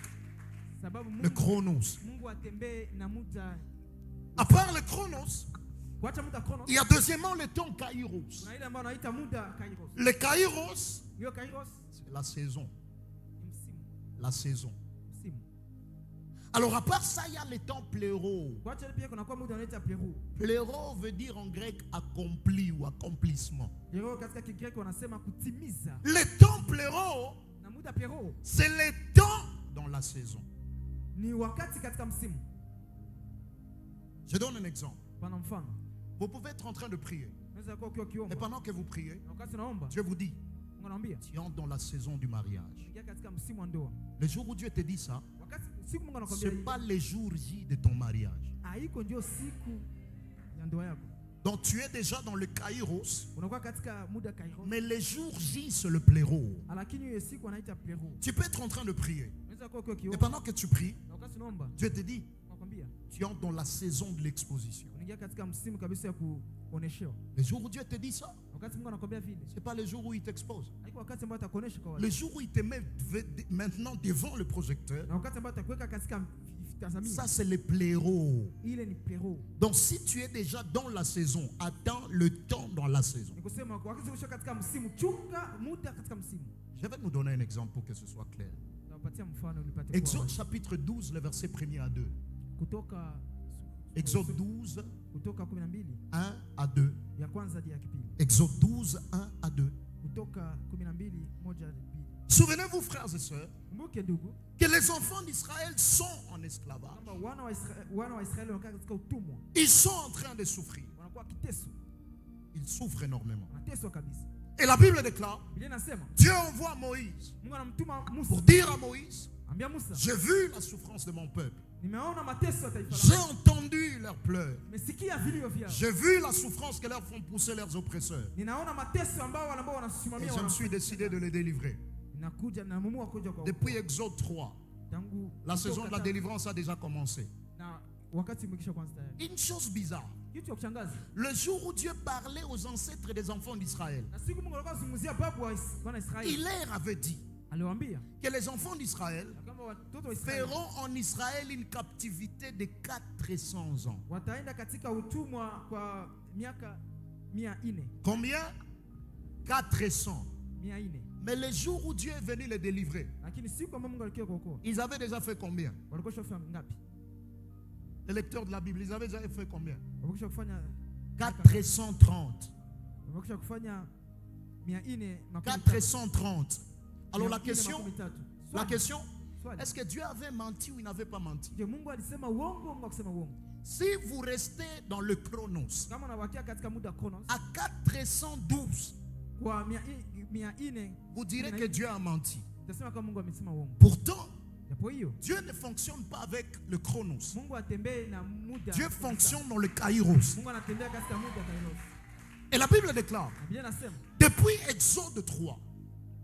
Sababu le Mungu, chronos. Mungu atembee na muda. À part le chronos, Kuacha muda chronos, il y a deuxièmement le temps kairos. kuna ile ambayo wanaita muda kairos. Le kairos, Hiyo kairos c'est la saison. ni msimu. La saison. Msimu. Alors à part ça, il y a le temps pléro. Kuacha ile pia kuna kwa muda wanaita plero. Pléro veut dire en grec accompli ou accomplissement. Plero katika Kigreki wanasema kutimiza. Le temps pléro, Na muda plero c'est le temps dans la saison. ni wakati katika msimu. Je donne un exemple. Pana mfano. Vous pouvez être en train de prier. Unaweza kuwa ukiwa Et kiomba. pendant que vous priez, Na wakati unaomba, Dieu vous dit, Mungu anaambia, tu entres dans la saison du mariage. ingia katika msimu wa ndoa. Le jour où Dieu te dit ça, Wakati siku Mungu Ce anakuambia n'est pas les jours J de ton mariage. haiko ndio siku ya ndoa yako. Donc tu es déjà dans le kairos, Unakuwa katika muda kairos. mais les jours J c'est le pléro. Lakini hiyo siku anaita plero. Tu peux être en train de prier. Unaweza kuwa ukiwa Et kiomba pendant que tu pries, na wakati unaomba Dieu te dit, nakwambia tu entres dans la saison de l'exposition. unaingia katika msimu kabisa ya kuoneshewa. Le jour où Dieu te dit ça, Wakati Mungu anakwambia vile, ce n'est pas le jour où il t'expose. haiko wakati ambao atakuonesha kwa watu. Le jour où il te met maintenant devant le projecteur, Na wakati ambao atakuweka katika tazamia. ça c'est le pléro. Ile ni plero. Donc si tu es déjà dans la saison, attends le temps dans la saison. Ni kusema kwa wakati uko katika msimu, chunga muda katika msimu. Je vais nous donner un exemple pour que ce soit clair. Nawapatia mfano nipate Exode chapitre 12, le verset 1er à 2. kutoka Exode 12, kutoka 12 1 à 2. ya kwanza hadi ya pili. Exode 12, 1 à 2. Kutoka 12 moja hadi pili. Souvenez-vous, frères et sœurs, Kumbuke ndugu, que les enfants d'Israël sont en esclavage. kwamba wana wa Israeli wanakaa katika utumwa. Ils sont en train de souffrir. Wanakuwa kiteso. Ils souffrent énormément. Wanateswa kabisa. Et la Bible déclare, Biblia inasema, Dieu envoie Moïse Mungu anamtuma Musa. pour dire à Moïse, Ambia Musa, j'ai vu la souffrance de mon peuple. nimeona mateso ya taifa J'ai langu. entendu leurs pleurs. Nimesikia vilio vyao. J'ai vu la souffrance que leur font pousser leurs oppresseurs. Ninaona mateso ambao Et wanasimamia je me suis décidé de les délivrer. Ninakuja na mumua kuja kwa Depuis Exode 3, tangu la saison de la kutoka délivrance a déjà commencé. na wakati umekisha kwanza tayari. Une chose bizarre, Kitu cha kushangaza. le jour où Dieu parlait aux ancêtres des enfants d'Israël, Na siku Mungu alikuwa anazungumzia babu wa wana Israeli. il leur avait dit Aliwaambia que les enfants d'Israël kama watoto wa Israeli feront en Israël une captivité de 400 ans. wataenda katika utumwa kwa miaka 400. Combien? 400. 400. Mais le jour où Dieu est venu les délivrer, Lakini siku ambayo Mungu alikuwa kuokoa, ils avaient déjà fait combien? walikuwa shofanya ngapi? Les lecteurs de la Bible, ils avaient déjà fait combien? Walikuwa kufanya 430. walikuwa kufanya 400 430. Alors la question, Swali. est-ce que Dieu avait menti ou il n'avait pas menti? Je Mungu alisema uongo, Mungu akisema uongo. Si vous restez dans le chronos, Kama unabakia katika muda chronos à 412, kwa 400, vous direz que Dieu a menti. utasema kama Mungu amesema uongo. Pourtant, Japo hiyo Dieu ne fonctionne pas avec le chronos. Mungu atembee na muda. Dieu fonctionne dans le kairos. Mungu anatembea katika muda kairos. Et la Bible déclare, Biblia inasema depuis Exode 3,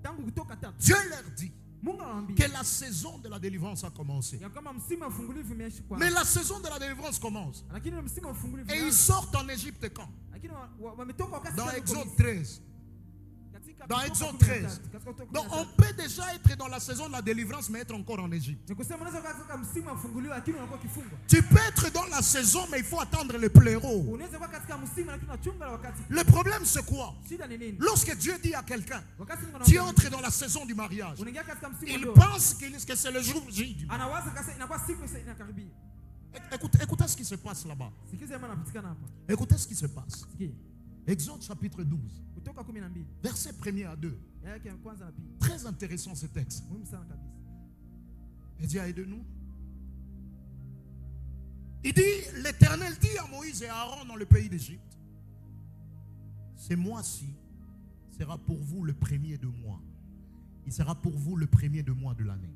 tangu kutoka 3 Dieu leur dit Mungu anawaambia que la saison de la délivrance a commencé. ya kama msimu wa ufungulivu umeishi kwa. Mais la saison de la délivrance commence. Lakini msimu wa ufungulivu Et ils sortent en Égypte quand? lakini wametoka wakati Dans gani Exode kwa 13. katika Dans Kutoka Exode 13. 13. Katika Kutoka Donc 13. on peut déjà être dans la saison de la délivrance mais être encore en Égypte. Ni kusema unaweza kuwa katika msimu wa ufungulivu lakini unakuwa kifungwa. Tu peux être dans la saison mais il faut attendre le pléro. Unaweza kuwa katika msimu lakini unachunga wakati. Le problème c'est quoi? Shida ni nini? Lorsque Dieu dit à quelqu'un, Wakati Mungu tu anaongea, entres dans la saison du mariage, unaingia katika msimu il ndio. pense que c'est le jour J du mariage. Anawaza kasa inakuwa siku inakaribia. Écoutez ce qui se passe là-bas. Sikiza yeye anapatikana hapa. Écoutez ce qui se passe. Sikia. Exode chapitre 12, Kutoka 12. verset 1er à 2. Yake ya kwanza na pili. Très intéressant ce texte. Muhimu sana kabisa. Et Dieu aide-nous. Il dit, l'Éternel dit à Moïse et à Aaron dans le pays d'Égypte, ce mois-ci sera pour vous le premier de mois. Il sera pour vous le premier de mois de l'année.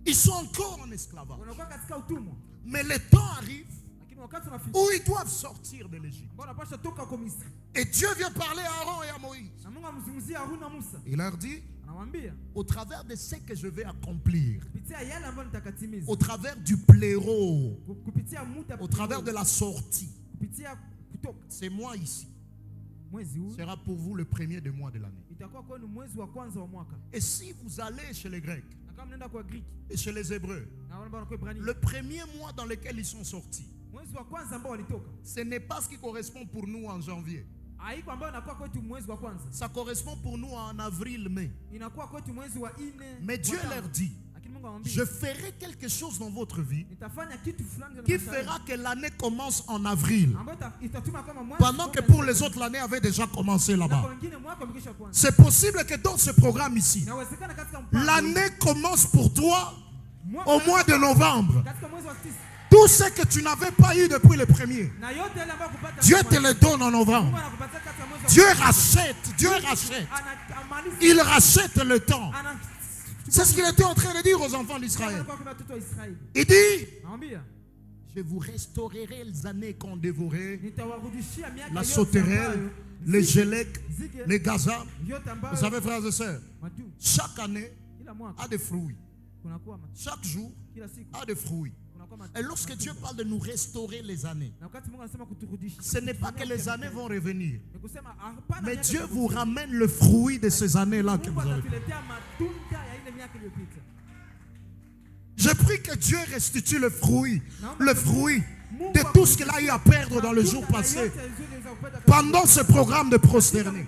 Ils sont encore en esclavage. Wanakuwa katika utumwa. Mais le temps arrive Lakini wakati unafika. où ils doivent sortir de l'Égypte. Mbona pasha toka kwa Misri? Et Dieu vient parler à Aaron et à Moïse. Na Mungu amzungumzia Haruna Musa. Il leur dit, Anamwambia au travers de ce que je vais accomplir, kupitia yale ambayo nitakatimiza. au travers du pléro, Kupitia muda. au travers de la sortie, kupitia kutoka c'est moi ici. mwezi huu Sera pour vous le premier de mois de l'année. itakuwa kwenu mwezi wa kwanza wa mwaka. Et si vous allez chez les Grecs Na kama mnaenda kwa Greek et chez les Hébreux, na wale ambao wanakuwa Ibrania, le premier mois dans lequel ils sont sortis, mwezi wa kwanza ambao walitoka ce n'est pas ce qui correspond pour nous en janvier. haiko ambayo inakuwa kwetu mwezi wa kwanza, Ça correspond pour nous en avril, mai. inakuwa kwetu mwezi wa 4. Mais Dieu leur dit, Lakini Mungu anamwambia je ferai quelque chose dans votre vie nitafanya kitu fulani qui fera que l'année commence en avril. ambayo itatuma kama mwezi. Pendant que pour les autres, l'année avait déjà commencé na kwa là-bas. wengine mwaka umekisha kwanza. C'est possible que dans ce programme ici, Inawezekana katika mpango l'année commence pour toi mwaka au mois de novembre. katika mwezi wa 9 Tout ce que tu n'avais pas eu depuis le premier, na yote yale ambayo kupata Dieu te le donne en novembre. Mungu anakupatia katika mwezi wa Dieu rachète, Dieu rachète. Amaliza Il rachète le temps. C'est ce qu'il était en train de dire aux enfants d'Israël. Il dit, je vous restaurerai les années qu'on dévorait, la sauterelle, les gélèques, les gazas. Vous savez, frères et sœurs, chaque année a des fruits. Chaque jour a des fruits. Et lorsque Dieu parle de nous restaurer les années, ce n'est pas que les années vont revenir, mais Dieu vous ramène le fruit de ces années-là que vous avez. Je prie que Dieu restitue le fruit de tout ce qu'il a eu à perdre dans le jour passé, pendant ce programme de prosterner.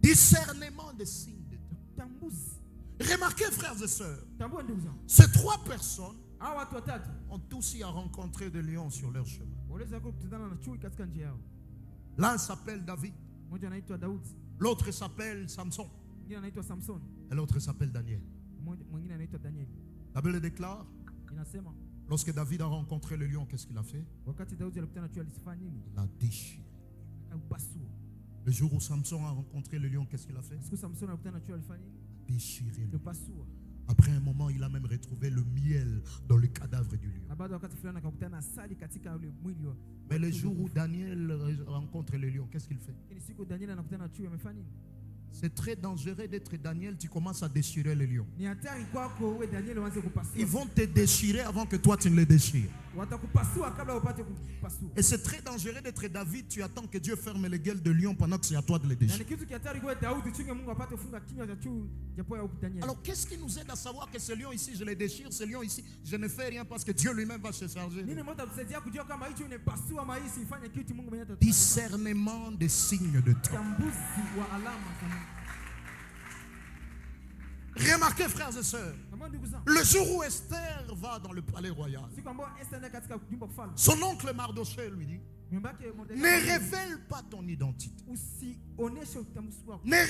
Discernement des signes de temps. Remarquez, frères et sœurs, ces trois personnes ont tous eu à rencontrer des lions sur leur chemin. L'un s'appelle David, l'autre s'appelle Samson, et l'autre s'appelle Daniel. La Bible déclare, lorsque David a rencontré le lion, qu'est-ce qu'il a fait? Il a déchiré. Le jour où Samson a rencontré le lion, qu'est-ce qu'il a fait? Il a déchiré. Après un moment, il a même retrouvé le miel dans le cadavre du lion. Mais le jour où Daniel rencontre le lion, qu'est-ce qu'il fait? C'est très dangereux d'être Daniel, tu commences à déchirer les lions. Ils vont te déchirer avant que toi tu ne les déchires. Et c'est très dangereux d'être David, tu attends que Dieu ferme les gueules de lions pendant que c'est à toi de les déchirer. Alors qu'est-ce qui nous aide à savoir que ce lion ici je les déchire, ce lion ici je ne fais rien parce que Dieu lui-même va se charger? Discernement des signes de temps. Remarquez, frères et sœurs, le jour où Esther va dans le palais royal, son oncle Mardochée lui dit, ne révèle pas ton identité, ne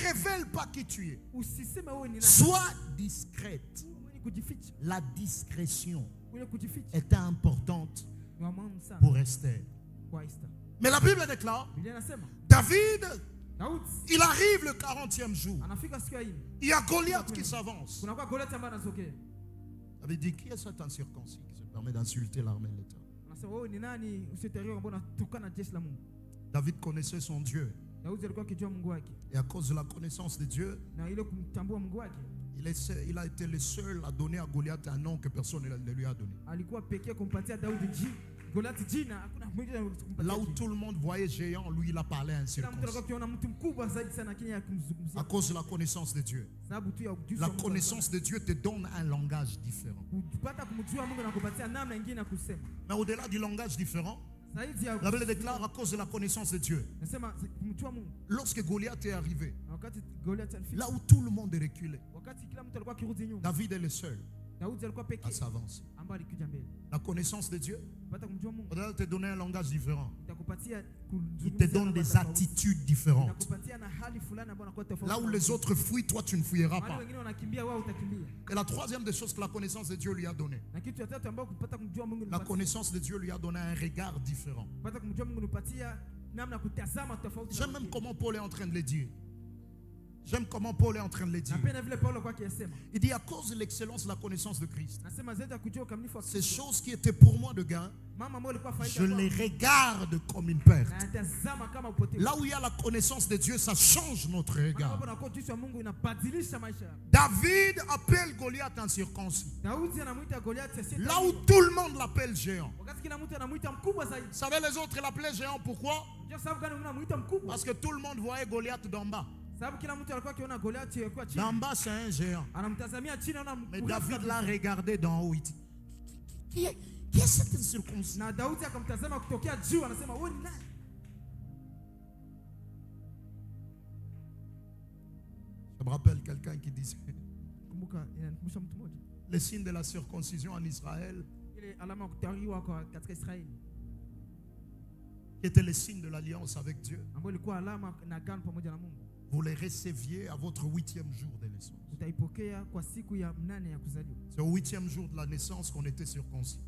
révèle pas qui tu es, sois discrète. La discrétion est importante pour Esther. Mais la Bible déclare, David, il arrive le 40e jour. Il y a Goliath qui s'avance. David dit, qui est cet incirconcis qui se permet d'insulter l'armée de l'État? David connaissait son Dieu. Et à cause de la connaissance de Dieu, il a été le seul à donner à Goliath un nom que personne ne lui a donné. Là où tout le monde voyait géant, lui il a parlé à un circoncis. À cause de la connaissance de Dieu. La connaissance de Dieu te donne un langage différent. Mais au-delà du langage différent, la Bible déclare à cause de la connaissance de Dieu. Lorsque Goliath est arrivé, là où tout le monde est reculé, David est le seul à s'avancer. La connaissance de Dieu va te donner un langage différent. Il te donne des attitudes différentes. Là où les autres fuient, toi tu ne fuiras pas. Et la troisième des choses que la connaissance de Dieu lui a donné, la connaissance de Dieu lui a donné un regard différent. J'aime même comment Paul est en train de le dire. J'aime comment Paul est en train de le dire. Il dit à cause de l'excellence de la connaissance de Christ, ces choses qui étaient pour moi de gain, je les regarde comme une perte. Là où il y a la connaissance de Dieu, ça change notre regard. David appelle Goliath un circoncis. Là où tout le monde l'appelle géant. Vous savez, les autres l'appelaient géant, pourquoi? Parce que tout le monde voyait Goliath d'en bas. D'en bas, c'est un géant. Mais David l'a regardé d'en haut. Il dit, qui est cette circoncis? Je me rappelle quelqu'un qui disait, le signe de la circoncision en Israël, qui était le signe de l'alliance avec Dieu, vous les receviez à votre 8e jour de naissance. C'est au 8e jour de la naissance qu'on était circoncis.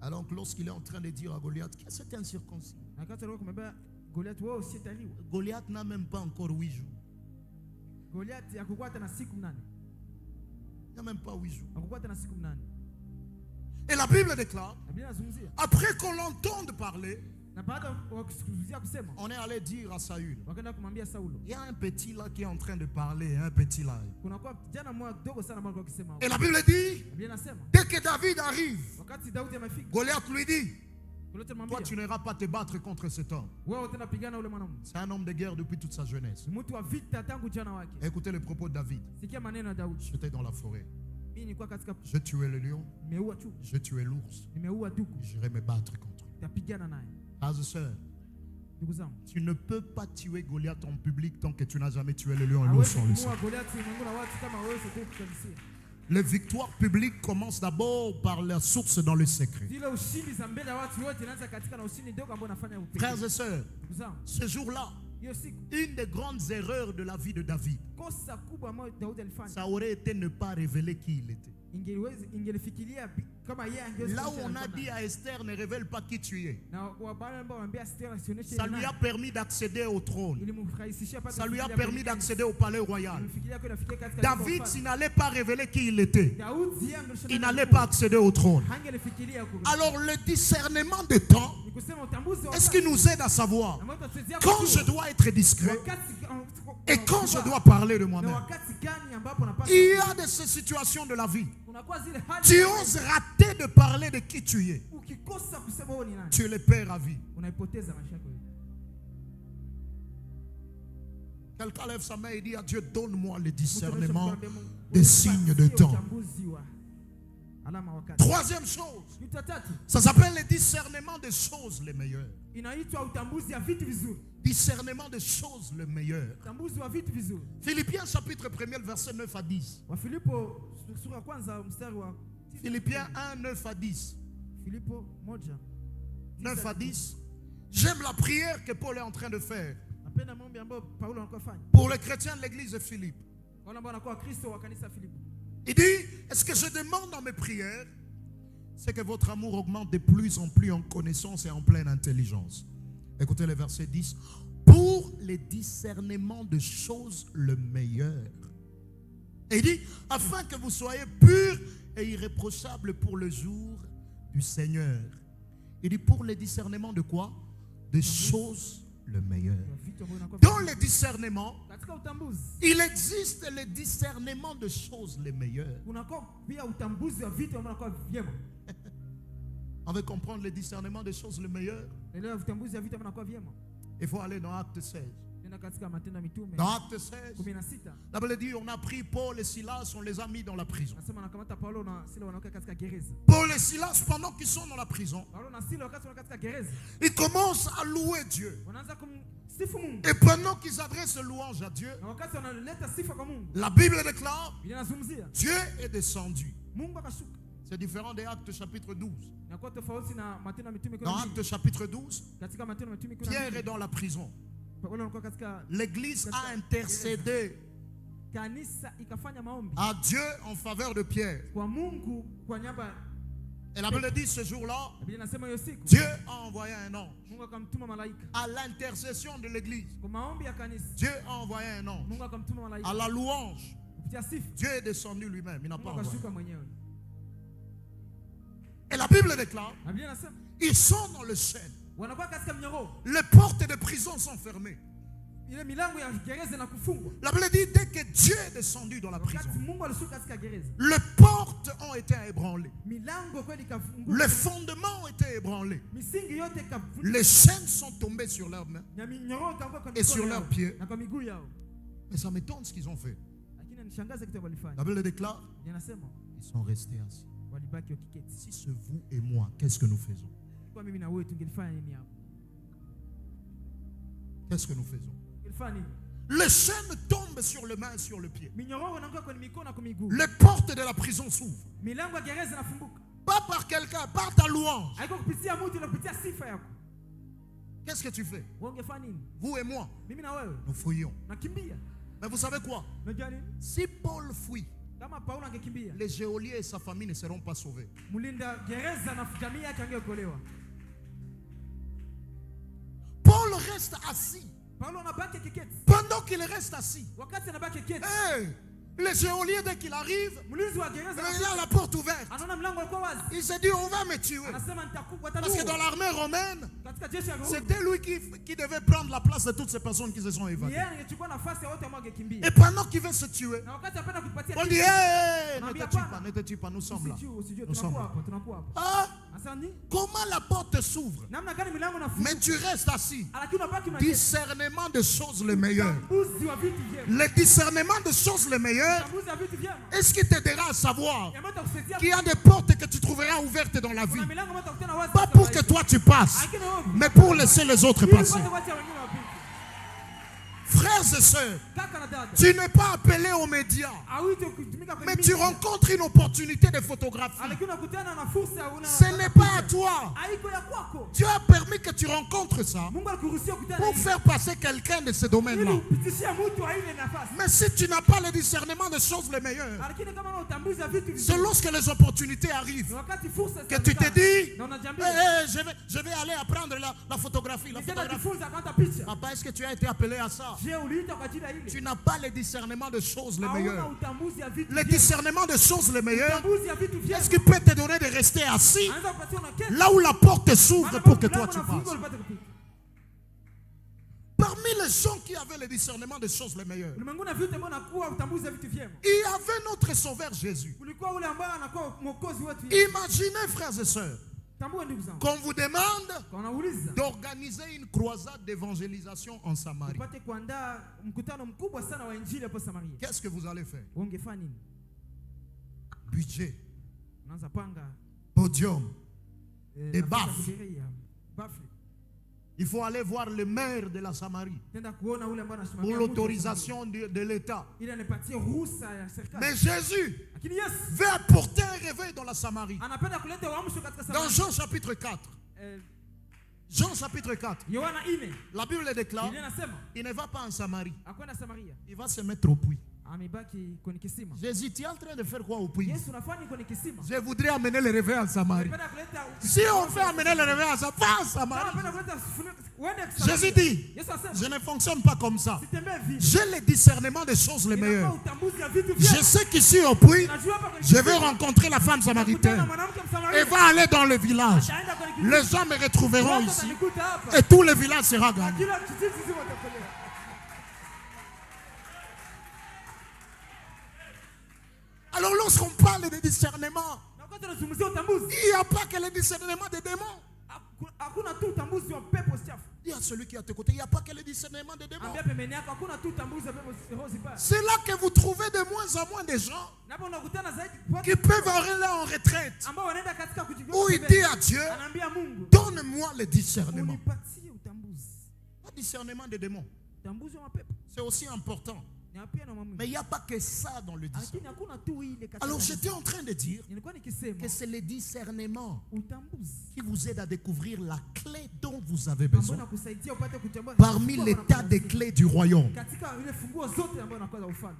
Alors que lorsqu'il est en train de dire à Goliath, qu'est-ce que c'est un circoncis? Goliath wewe usitaliwa. Goliath n'a même pas encore 8 jours. Goliath hakukuwa hata na siku 8. Il n'a même pas 8 jours. Hakukuwa hata na siku 8. Et la Bible déclare, Biblia inazungumzia. après qu'on l'entende parler, Na baada ya kusikizia kusema, on est allé dire à Saül, wakaenda kumwambia Saulo. il y a un petit là qui est en train de parler, un petit là. Kuna kwa kijana mmoja dogo sana ambaye alikuwa akisema. Et la Bible dit, Biblia inasema, dès que David arrive, wakati Daudi amefika, Goliath lui dit, Goliath toi amwambia, tu n'iras pas te battre contre cet homme. wewe utaenda pigana ule mwanamume. C'est un homme de guerre depuis toute sa jeunesse. Mtu wa vita tangu jana wake. Écoutez les propos de David. Sikia maneno ya Daudi. J'étais dans la forêt. Mimi nilikuwa katika, Je tuais le lion, nimeua chuku, je tuais l'ours. nimeua duku, J'irai me battre contre lui. nitapigana naye. Frères et sœurs, Ndugu zangu, tu ne peux pas tuer Goliath en public tant que tu n'as jamais tué le lion et l'ours en le sang. hawezi kumua Goliath Mungu na watu kama wewe sio kukanisia. Les victoires publiques commencent d'abord par la source dans le secret. Zile ushindi za mbele ya watu wote inaanza katika na ushindi ndogo ambao unafanya upekee. Frères et sœurs, Ndugu zangu, ce jour-là, hiyo siku une des grandes erreurs de la vie de David, kosa kubwa ambayo Daudi alifanya, ça aurait été ne pas révéler qui il était. ingelifikiria kama yeye angeweza. Là où on a dit à Esther, ne révèle pas qui tu es, na wabaya ambao waambia Esther asioneshe, ça lui a permis d'accéder au trône. ilimrahisishia pata, Ça lui a permis d'accéder au palais royal. ilimfikiria kwa nafikia katika David, s'il n'allait pas révéler qui il était, Daudi yangu il n'allait pas accéder au trône. hangelifikiria huko. Alors le discernement des temps, Nikusema utambuzi wa est-ce qu'il nous aide à savoir na mtu atusaidia quand kujua je dois être discret wakati et quand je dois parler de na moi-même? wakati gani ambapo unapaswa. Il y a de ces situations de la vie. Unakuwa zile hali Tu oses rater de parler de qui tu es. ukikosa kusema wewe ni nani, Tu le perds à vie. unaipoteza maisha yako. Quelqu'un lève sa main et dit à Dieu, donne-moi le Mtu discernement anaweza kumwambia Mungu, des signes de temps. utambuzi wa alama wakati. Troisième chose, Kitu cha tatu ça s'appelle le discernement des choses les meilleures. inaitwa utambuzi wa vitu vizuri. Discernement des choses les meilleures. Utambuzi wa vitu vizuri. Philippiens chapitre 1er, verset 9 à 10. Wa Filipo sura ya kwanza mstari wa Philippiens 1, 9 à 10. Filipo 1 9 à 10. J'aime la prière que Paul est en train de faire napenda maombi ambayo Paulo anakuwa fanya pour les chrétiens de l'église de Philippe. wale ambao wanakuwa Kristo wa kanisa Filipo. Il dit, est-ce que je demande dans mes prières, c'est que votre amour augmente de plus en plus en connaissance et en pleine intelligence. Écoutez le verset 10. Pour le discernement de choses le meilleur. Et il dit, afin que vous soyez purs et irréprochables pour le jour du Seigneur. Il dit, pour le discernement de quoi? Des choses le meilleur. Vitu ambavyo vinakuwa Dans le discernement, katika utambuzi il existe le discernement de choses les meilleures. unakuwa pia utambuzi wa vitu ambavyo vinakuwa vyema. On veut comprendre le discernement des choses les meilleures. Elewa utambuzi wa vitu ambavyo vinakuwa vyema. Il faut aller dans Acte 16. Nenda katika Matendo ya Mitume Dans Acte 16, 16. la Bible dit, on a pris Paul et Silas, on les a mis dans la prison. Nasema nakamata Paulo na Sila wanaoka katika gereza. Paul et Silas, pendant qu'ils sont dans la prison, Paulo na Sila wakati wanaoka katika gereza, ils commencent à louer Dieu. wanaanza kumsifu Mungu. Et pendant qu'ils adressent louange à Dieu, Na wakati wanaleta sifa kwa Mungu, la Bible déclare, Biblia inazungumzia Dieu est descendu. Mungu akashuka. C'est différent des Actes chapitre 12. Na kwa tofauti na Matendo ya Mitume Dans 12. Actes chapitre 12, Katika Matendo ya Mitume Pierre est 12, dans la prison. Paulo anakuwa katika L'église a intercédé kanisa ikafanya maombi à Dieu en faveur de Pierre. kwa Mungu kwa niaba. Et la Bible dit ce jour-là, Biblia inasema hiyo siku Dieu a envoyé un ange Mungu akamtuma malaika à l'intercession de l'église. kwa maombi ya kanisa. Dieu a envoyé un ange Mungu akamtuma malaika à la louange. kupitia sifa. Dieu est descendu lui-même, il n'a pas Mungu envoyé. akashuka mwenyewe. Et la Bible déclare, Na Biblia inasema ils sont dans le chêne. wanakuwa katika mnyororo. Les portes de prison sont fermées. Ile milango ya gereza na kufungwa. La Bible dit, dès que Dieu est descendu dans la prison, Wakati Mungu alishuka katika gereza, les portes ont été ébranlées. milango kweli ikafunguka. Les fondements ont été ébranlés. Misingi yote ikavunjika. Les chaînes sont tombées sur leurs mains. Na minyororo ikaanguka kwa Et sur mikono leurs yao pieds. na kwa miguu yao. Mais ça m'étonne ce qu'ils ont fait. Lakini nishangaza kitu walifanya. La Bible déclare, Yanasema ils sont restés assis. walibaki wakiketi. Si c'est vous et moi, qu'est-ce que nous faisons? Kwa mimi na wewe tungelifanya nini hapo? Qu'est-ce que nous faisons? Tungelifanya nini? Les chaînes tombent sur les mains et sur les pieds. Minyororo inaanguka kwenye mikono na kwa miguu. Les portes de la prison s'ouvrent. Milango ya gereza inafunguka. Pas par quelqu'un, par ta louange. Haiko kupitia mtu na kupitia sifa yako. Qu'est-ce que tu fais? Wewe ungefanya nini? Vous et moi, Mimi na wewe nous fouillons. nakimbia. Mais vous savez quoi? Unajua nini? Si Paul fuit, Kama Paulo angekimbia, les geôliers et sa famille ne seront pas sauvés. mlinda gereza na jamii yake angeokolewa. Paul reste assis. Paulo anabaki akiketi. Pendant qu'il reste assis, Wakati anabaki akiketi, le geôlier, dès qu'il arrive, mlinzi wa gereza il a la porte ouverte. anaona mlango ulikuwa wazi. Il se dit, on va me tuer. Anasema Parce que dans l'armée romaine, katika jeshi ya Rumi, c'était lui qui devait prendre la place de toutes ces personnes qui se sont évadées. yeye angechukua nafasi ya wote ambao wangekimbia. Et pendant qu'il veut se tuer, Na wakati anapenda kutupatia on dit, kitu, ne te tue pas, nous sommes là. usijue Nous sommes tunakuwa là. hapo, tunakuwa hapo. Ah, Anasema ni comment la porte s'ouvre? namna gani milango inafunguka, Mais tu restes assis. lakini unabaki unaketi. Discernement de choses les meilleures. Utambuzi wa vitu vyema. Le discernement de choses les meilleures, Utambuzi wa vitu vyema. est-ce qui t'aidera à savoir Ambayo itakusaidia qu'il y a des portes que tu trouveras ouvertes dans la vie? kuna milango ambayo utakutana wazi. Pas katika pour maisha. que toi tu passes, Lakini wewe, mais pour laisser les autres ili passer. upate kuacha wengine wapite. Frères et sœurs, Kaka na dada, tu n'es pas appelé aux médias, hauite kutumika kwenye mais tu media. rencontres une opportunité de photographie. Lakini unakutana na fursa una Ce n'est pas à toi. haiko ya kwako. Dieu a permis que tu rencontres ça Mungu alikuruhusia kukutana pour hivi, faire passer quelqu'un de ce ili domaine-là. upitishie mtu wa ile nafasi. Mais si tu n'as pas le discernement des choses les meilleures, Lakini kama una utambuzi wa vitu c'est vizuri, lorsque les opportunités arrivent ni wakati fursa que tu te zinaonekana, dis, na unajiambia, je vais aller apprendre la photographie. La nitaenda photographie. kujifunza kwanza picha. Papa, est-ce que tu as été appelé à ça? Je, uliitwa kwa ajili ya ile. Tu n'as pas le discernement des choses les Hauna meilleures. utambuzi ya vitu Le vyema. discernement des choses les meilleures, Utambuzi ya vitu vyema. est-ce qu'il peut te donner de rester assis Anaweza kupatia unaketi. là où la porte s'ouvre Maana pour que mlango toi tu unafunguka, passes? ulipate kupita. Parmi les gens qui avaient le discernement des choses les meilleures, Ulimwenguni vitu ambavyo nakuwa utambuzi ya vitu vyema. il y avait notre sauveur Jésus. Kulikuwa ule ambaye anakuwa mwokozi wetu. Imaginez, frères et sœurs, Tambua ndugu zangu. qu'on vous demande Kwa unauliza d'organiser une croisade d'évangélisation en Samarie. upate kuandaa mkutano mkubwa sana wa injili hapo Samaria. Qu'est-ce que vous allez faire? Ungefanya nini? Budget, Unaanza panga podium. nafasi ya bafu. kuhudhuria, bafu. Il faut aller voir le maire de la Samarie Tenda kuona ule ambaye pour anasimamia l'autorisation de l'État. ili anipatie ruhusa ya serikali. Mais Jésus Lakini Yesu veut apporter un réveil dans la Samarie. anapenda kuleta uamsho katika Dans Samaria. Jean chapitre 4, Jean chapitre 4, Yohana 4 la Bible déclare, Biblia inasema il ne va pas en Samarie, akwenda Samaria, il va se mettre au puits. amebaki kwenye kisima. Jésus, tu es en train de faire quoi au puits? Yesu unafanya kwenye kisima. Je voudrais amener le réveil en Samarie. Anapenda kuleta Si on fait amener le réveil en Samarie, va en Samarie. anapenda kuleta uende Samaria. Jésus dit, Yesu asema je ne fonctionne pas comme ça. sitembee vile. J'ai le discernement des choses les Ninakuwa meilleures. utambuzi ya vitu Je vyema. sais qu'ici au puits, Najua hapa kwenye je vais kisima, rencontrer la femme kutana na samaritaine. mwanamke Et Msamaria. va aller dans le village. Ataenda kwenye kisima. Les gens me retrouveront Watu ici. watanikuta hapa. Et tout le village sera gagné. Kila kijiji kizima watakolewa. Alors lorsqu'on parle de discernement, Na wakati tunazungumzia utambuzi, il n'y a pas que le discernement des démons. hakuna tu utambuzi wa pepo chafu. Dis à celui qui est à tes côtés, il n'y a pas que le discernement des démons. Ambia pembeni yako hakuna tu utambuzi wa pepo roho zibaya. C'est là que vous trouvez de moins en moins de gens Na hapo unakutana zaidi watu qui peuvent aller en retraite. ambao wanaenda katika kujifunza. Où il dit à Dieu, Anaambia Mungu, donne-moi le discernement. unipatie utambuzi. Le discernement des démons, Utambuzi wa mapepo. c'est aussi important. Na pia na mambo. Mais il n'y a pas que ça dans le discernement. Lakini hakuna tu ile katika. Alors j'étais en train de dire Nilikuwa nikisema que c'est le discernement utambuzi qui vous aide à découvrir la clé dont vous avez ambao besoin. nakusaidia upate kutambua Parmi funguo les ambazo tas des unapaswa clés du royaume. katika ile funguo zote ambazo unakosa ufanye.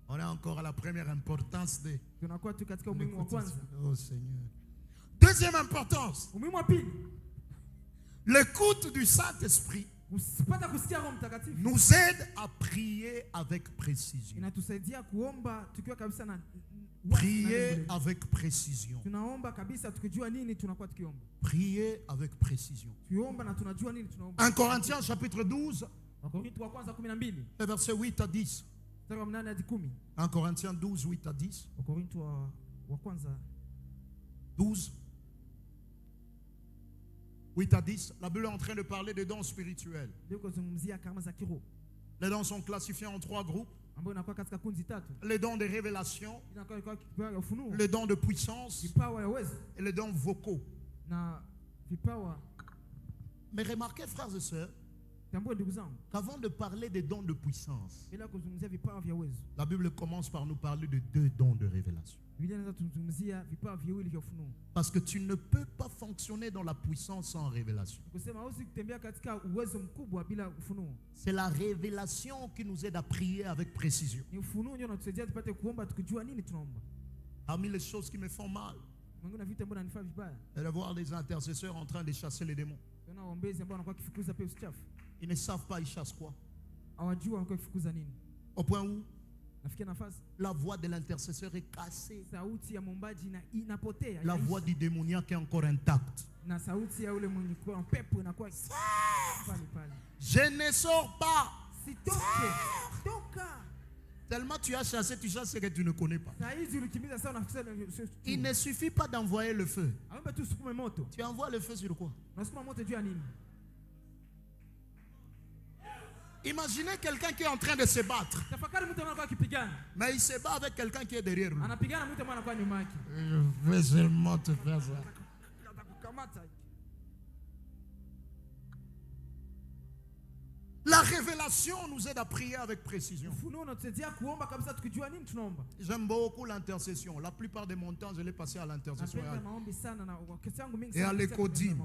On est encore à la première importance de Tunakuwa tu katika umuhimu wa kwanza. Oh Seigneur. Deuxième importance, Umuhimu wa pili, l'écoute du Saint-Esprit usipata kusikia Roho Mtakatifu nous aide à prier avec précision. inatusaidia kuomba tukiwa kabisa na Prier avec précision. tunaomba kabisa tukijua nini tunakuwa tukiomba. Prier avec précision. Tuomba na tunajua nini tunaomba. 1 Corinthiens chapitre 12, Wakorintho wa kwanza 12 les versets 8 à 10. mstari wa 8 hadi 10. 1 Corinthiens 12, 8 à 10. Wakorintho wa kwanza 12, 8 à 10. La Bible est en train de parler des dons spirituels. ndio kuzungumzia karama za kiroho Les dons sont classifiés en 3 groupes. ambayo inakuwa katika kundi tatu. Les dons de révélation, Inakuwa kipawa ya ufunuo, les dons de puissance vipawa ya uwezo et les dons vocaux. na vipawa. Mais remarquez, frères et sœurs, Tambua ndugu zangu, qu'avant de parler des dons de puissance, bila kuzungumzia vipawa vya uwezo, la Bible commence par nous parler de 2 dons de révélation. Biblia inaanza kuzungumzia vipawa viwili vya ufunuo. Parce que tu ne peux pas fonctionner dans la puissance sans révélation. Kusema hausi kutembea katika uwezo mkubwa bila ufunuo. C'est la révélation qui nous aide à prier avec précision. Ni ufunuo ndio unatusaidia tupate kuomba tukijua nini tunaomba. Parmi les choses qui me font mal, Mwingine vita mbona nifaa vibaya. Et de voir des intercesseurs en train de chasser les démons. Kuna waombezi ambao wanakuwa kifukuza pepo chafu. Ils ne savent pas ils chassent quoi. Hawajua wanakuwa kifukuza nini. Au point où Nafikia nafasi la voix de l'intercesseur est cassée. sauti ya mwombaji inapotea. La voix du démoniaque est encore intacte. Na sauti ya ule mwenye kwa pepo inakuwa pale pale. Je ne sors pas. Sitoke. Toka. Tellement tu as chassé, tu chasses ce que tu ne connais pas. Il ne suffit pas d'envoyer le feu. Tu envoies le feu sur quoi? Imaginez quelqu'un qui est en train de se battre. Mais il se bat avec quelqu'un qui est derrière lui. Je vais seulement te faire ça. La révélation nous aide à prier avec précision. J'aime beaucoup l'intercession. La plupart de mon temps, je l'ai passé à l'intercession et à l'écodime.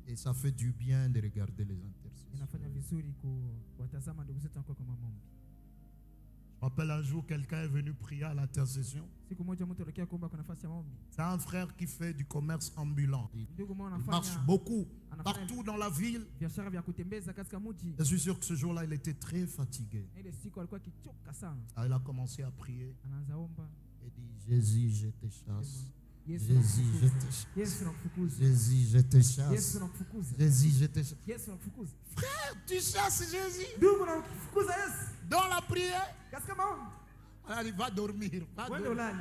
Et ça fait du bien de regarder les intercessions. Je me rappelle un jour, quelqu'un est venu prier à l'intercession. C'est un frère qui fait du commerce ambulant. Il marche beaucoup, partout dans la ville. Je suis sûr que ce jour-là, il était très fatigué. Alors, il a commencé à prier. Il dit, Jésus, je te chasse. Jésus, je te chasse. Jésus, je te chasse. Jésus, je te chasse. Frère, tu chasses Jésus. Dans la prière. Alors, il va dormir. Va dormir.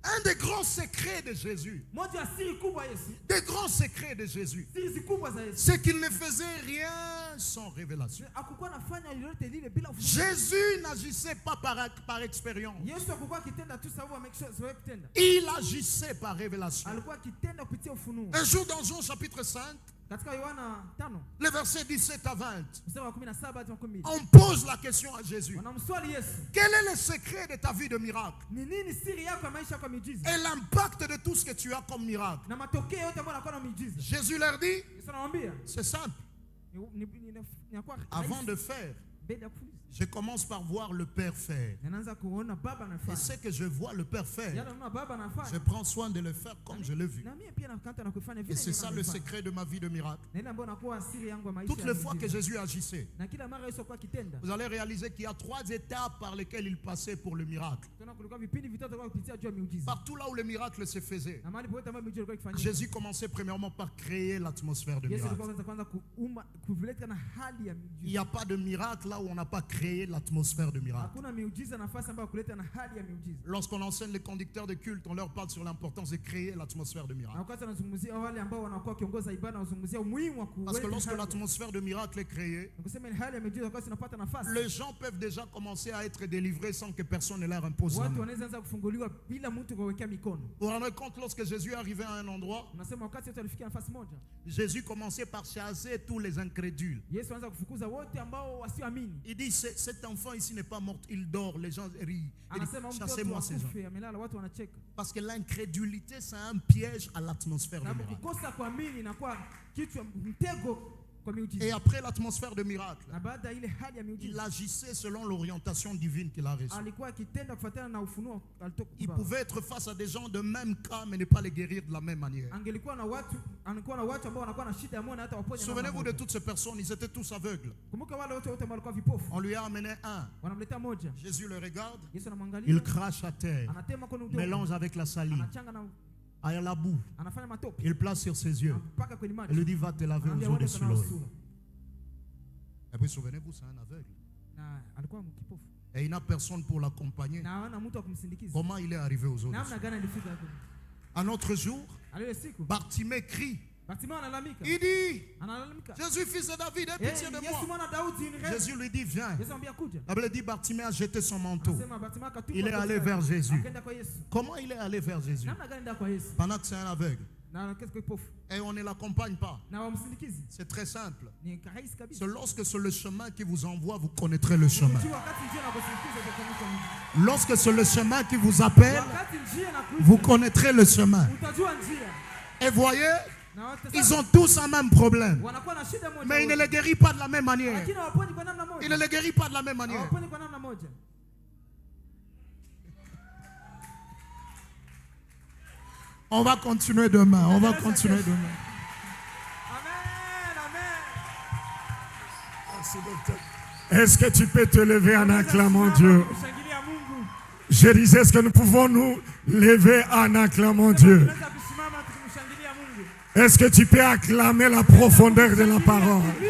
Un des grands secrets de Jésus, des grands secrets de Jésus, c'est qu'il ne faisait rien sans révélation. Jésus n'agissait pas par expérience. Il agissait par révélation. Un jour dans Jean chapitre 5, le verset 17 à 20, on pose la question à Jésus. Quel est le secret de ta vie de miracle? Et l'impact de tout ce que tu as comme miracle? Jésus leur dit, c'est simple. Avant de faire, je commence par voir le Père faire. Et ce que je vois le Père faire, je prends soin de le faire comme je l'ai vu. Et c'est ça le secret de ma vie de miracle. Toutes les fois que Jésus agissait, vous allez réaliser qu'il y a 3 étapes par lesquelles il passait pour le miracle. Partout là où le miracle se faisait, Jésus commençait premièrement par créer l'atmosphère de miracle. Il n'y a pas de miracle là où on n'a pas créé l'atmosphère de miracle. Lorsqu'on enseigne les conducteurs de culte, on leur parle sur l'importance de créer l'atmosphère de miracle. Parce que lorsque l'atmosphère de miracle est créée, les gens peuvent déjà commencer à être délivrés sans que personne ne leur impose la main. Vous vous rendez compte, lorsque Jésus arrivait à un endroit, Jésus commençait par chasser tous les incrédules. Il dit, cet enfant ici n'est pas mort, il dort. Les gens rient. Chassez-moi ces gens. Parce que l'incrédulité, c'est un piège à l'atmosphère de miracle. Et après l'atmosphère de miracle, il agissait selon l'orientation divine qu'il a reçue. Il pouvait être face à des gens de même cas, mais ne pas les guérir de la même manière. Souvenez-vous de toutes ces personnes, ils étaient tous aveugles. On lui a amené un. Jésus le regarde, il crache à terre, mélange avec la salive. À la boue, il place sur ses yeux. Il lui dit, va te laver aux eaux de Siloé. Et puis souvenez-vous, c'est un aveugle. Et il n'a personne pour l'accompagner. Comment il est arrivé aux eaux de Siloé? Un autre jour, Bartimée crie. Il dit, Jésus, fils de David, aie pitié de moi. Jésus lui dit, viens. La Bible dit, Bartimée a jeté son manteau. Il est allé vers Jésus. Comment il est allé vers Jésus? Pendant que c'est un aveugle. Et on ne l'accompagne pas. C'est très simple. C'est lorsque c'est le chemin qui vous envoie, vous connaîtrez le chemin. Lorsque c'est le chemin qui vous appelle, vous connaîtrez le chemin. Et voyez, ils ont tous un même problème. Mais il ne les guérit pas de la même manière. Il ne les guérit pas de la même manière. On va continuer demain. On va continuer demain. Amen, amen. Merci, docteur. Est-ce que tu peux te lever en acclamant Dieu? Kushangilia Mungu. Je disais, est-ce que nous pouvons nous lever en acclamant Dieu? Tunaweza kusimama tukimshangilia Mungu. Est-ce que tu peux acclamer la profondeur de la parole? Ilinzi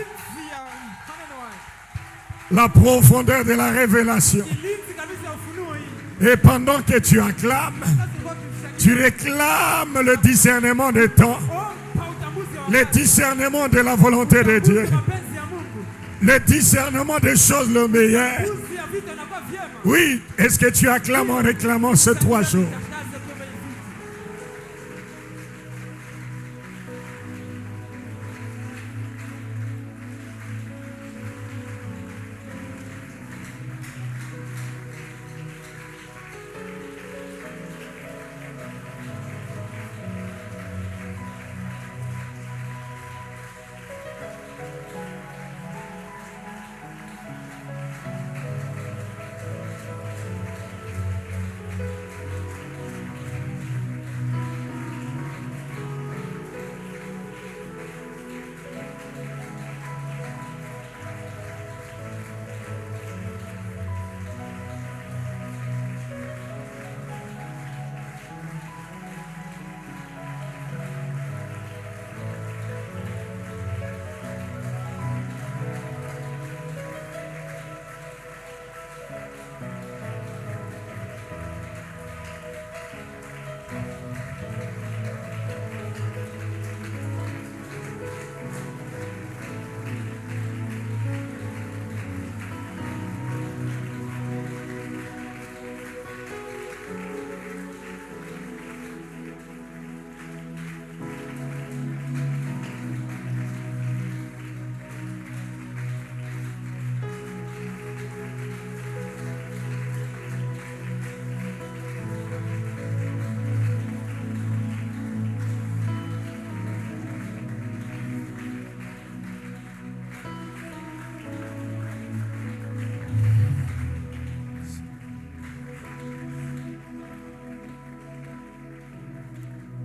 ya maneno haya. La profondeur de la révélation. Ilinzi kabisa ya ufunuo hii. Et pendant que tu acclames, Sasa kwa kushangilia. tu réclames le discernement des temps, Oh, pa utambuzi wa le discernement de la volonté de Dieu, mapenzi ya Mungu. le discernement des choses le meilleur. Uzi ya vitu inakuwa vyema. Oui, est-ce que tu acclames en réclamant ces 3 jours? Tangaze kwamba hivi.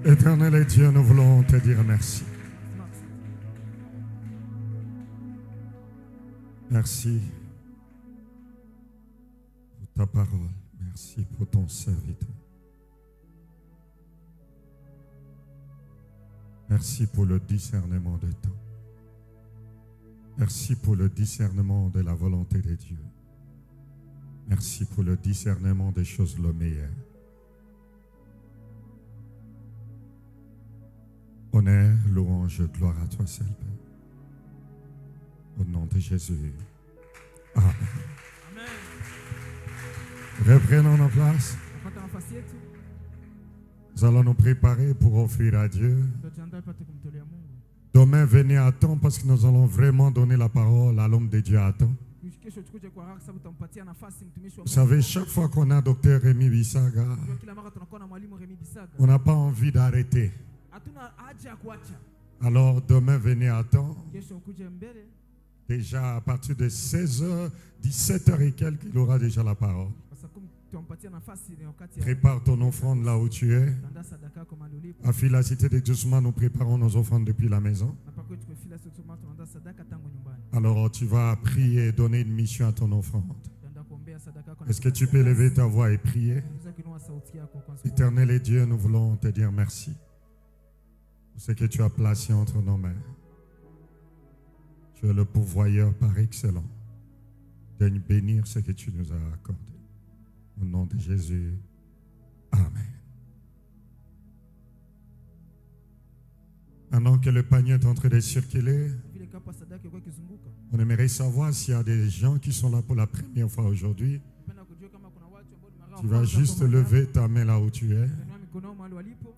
Éternel et Dieu, nous voulons te dire merci. Merci pour ta parole. Merci pour ton serviteur. Merci pour le discernement de temps. Merci pour le discernement de la volonté de Dieu. Merci pour le discernement des choses le meilleur. Honneur, louange, gloire à toi seul, Père. Au nom de Jésus. Amen. Amen. Reprenons nos places. Napata nafasi yetu. Nous allons nous préparer pour offrir à Dieu. Ndio tuandae pate kumtolea Mungu. Demain, venez à temps parce que nous allons vraiment donner la parole à l'homme de Dieu à temps. Kesho tukuje kwa haraka sababu tutampatia nafasi mtumishi wa Vous Mungu. savez, chaque fois qu'on a Dr Rémi Bissaga, Kwa kila mara tunakuwa na mwalimu Remi Bisaga. on n'a pas envie d'arrêter. Hatuna haja ya kuacha. Alors, demain, venez à temps. Kesho ukuje mbele. Déjà, à partir de 16h, 17h et quelques, il aura déjà la parole. Kwa sababu tutampatia nafasi ni wakati ya Prépare ton offrande là où tu es. kuandaa sadaka yako mahali ulipo. À la cité d'exaucement, nous préparons nos offrandes depuis la maison. Na pakwetu tuko fila sote tunaandaa sadaka tangu nyumbani. Alors, tu vas prier et donner une mission à ton offrande. Tunaenda kuombea sadaka yako. Est-ce que tu peux lever ta voix et prier? Unaweza kuinua sauti yako kwanza. Éternel et Dieu, nous voulons te dire merci pour ce que tu as placé entre nos mains. Tu es le pourvoyeur par excellence. Daigne bénir ce que tu nous as accordé. Au nom de Jésus. Amen. Maintenant que le panier est en train de circuler, Vile kapa sadaka ilikuwa ikizunguka. on aimerait savoir s'il y a des gens qui sont là pour la première fois aujourd'hui. Napenda kujua kama kuna watu ambao ni mara Tu vas juste lever ta main là où tu es. Inua mikono yao mahali walipo.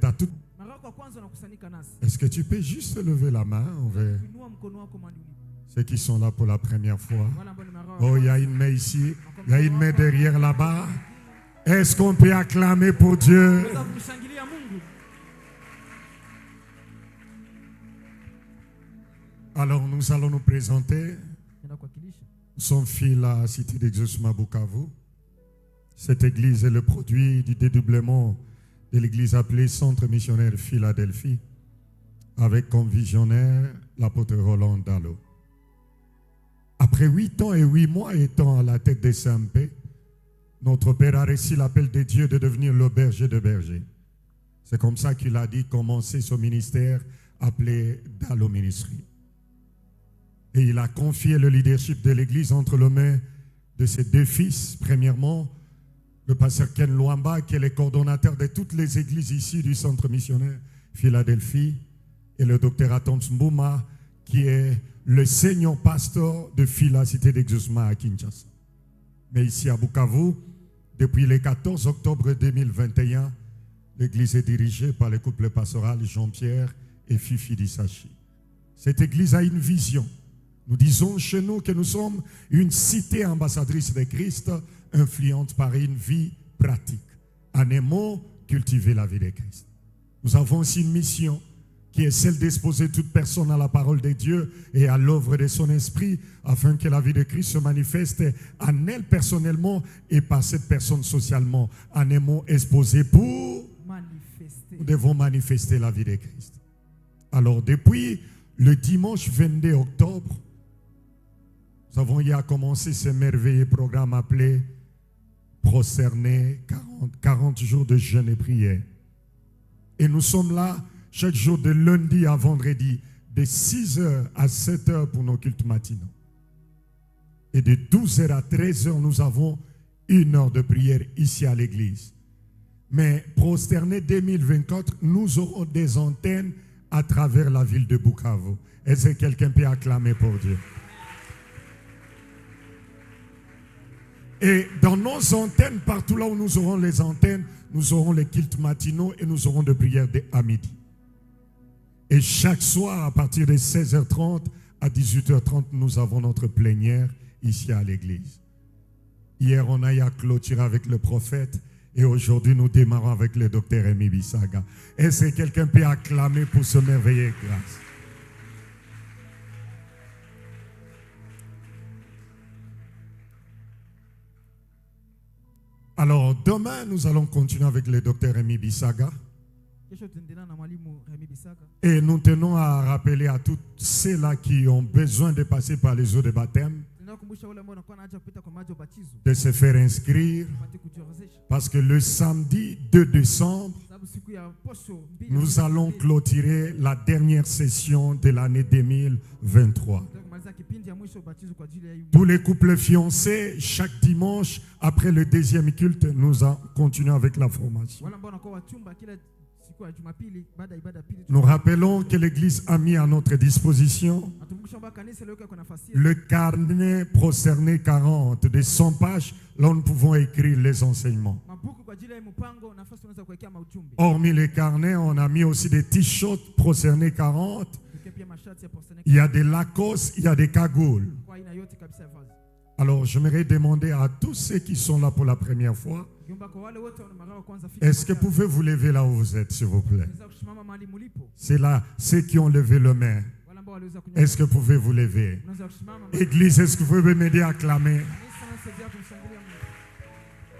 T'as tout. Mara kwa kwanza unakusanyika nasi. Est-ce que tu peux juste lever la main envers Inua mkono wako mahali ulipo. ceux qui sont là pour la première fois? Wale ambao ni mara Oh, il y a une main ici. Il y a une main derrière là-bas. Est-ce qu'on peut acclamer pour Dieu? Unaweza kumshangilia Mungu. Alors, nous allons nous présenter. Nenda kuwakilisha. Nous sommes fils à la cité d'exaucement Bukavu. Cette église est le produit du dédoublement de l'église appelée Centre Missionnaire Philadelphie, avec comme visionnaire l'apôtre Roland Dallot. Après 8 ans et 8 mois étant à la tête des CMP, notre Père a reçu l'appel de Dieu de devenir le berger de berger. C'est comme ça qu'il a dit commencer son ministère appelé Dallot Ministry. Et il a confié le leadership de l'église entre les mains de ses 2 fils. Premièrement, le pasteur Ken Luamba, qui est le coordonnateur de toutes les églises ici du centre missionnaire Philadelphie, et le docteur Atons Mbouma, qui est le senior pasteur de Phila Cité d'Exaucement à Kinshasa. Mais ici à Bukavu, depuis le 14 octobre 2021, l'église est dirigée par le couple pastoral Jean-Pierre et Fifi Dissachi. Cette église a une vision. Nous disons chez nous que nous sommes une cité ambassadrice de Christ, influente par une vie pratique. En un mot, cultiver la vie de Christ. Nous avons aussi une mission qui est celle d'exposer toute personne à la parole de Dieu et à l'œuvre de son esprit, afin que la vie de Christ se manifeste en elle personnellement et par cette personne socialement. En un mot, exposé pour manifester. Nous devons manifester la vie de Christ. Alors, depuis le dimanche 22 octobre, nous avons eu à commencer ce merveilleux programme appelé Prosterner 40 jours de jeûne et prière. Et nous sommes là chaque jour de lundi à vendredi, de 6h à 7h pour nos cultes matinaux. Et de 12h à 13h, nous avons 1 heure de prière ici à l'église. Mais Prosterner 2024, nous aurons des antennes à travers la ville de Bukavu. Est-ce que quelqu'un peut acclamer pour Dieu? Et dans nos antennes, partout là où nous aurons les antennes, nous aurons les cultes matinaux et nous aurons des prières à midi. Et chaque soir, à partir de 16h30 à 18h30, nous avons notre plénière ici à l'église. Hier, on a eu à clôturer avec le prophète et aujourd'hui, nous démarrons avec le docteur Rémi Bissaga. Est-ce que quelqu'un peut acclamer pour ce merveilleux grâce? Alors, demain, nous allons continuer avec le docteur Rémi Bissaga. Et nous tenons à rappeler à tous ceux-là qui ont besoin de passer par les eaux de baptême de se faire inscrire, parce que le samedi 2 décembre, nous allons clôturer la dernière session de l'année 2023. Tous les couples fiancés, chaque dimanche, après le deuxième culte, nous continuons avec la formation. Nous rappelons que l'Église a mis à notre disposition le carnet Prosterner 40 de 100 pages, là où nous pouvons écrire les enseignements. Hormis les carnets, on a mis aussi des t-shirts Prosterner 40. Il y a des Lacoste, il y a des cagoules. Alors, j'aimerais demander à tous ceux qui sont là pour la première fois, est-ce que vous pouvez vous lever là où vous êtes, s'il vous plaît? C'est là, ceux qui ont levé le main. Est-ce que vous pouvez vous lever? Église, est-ce que vous pouvez m'aider à acclamer?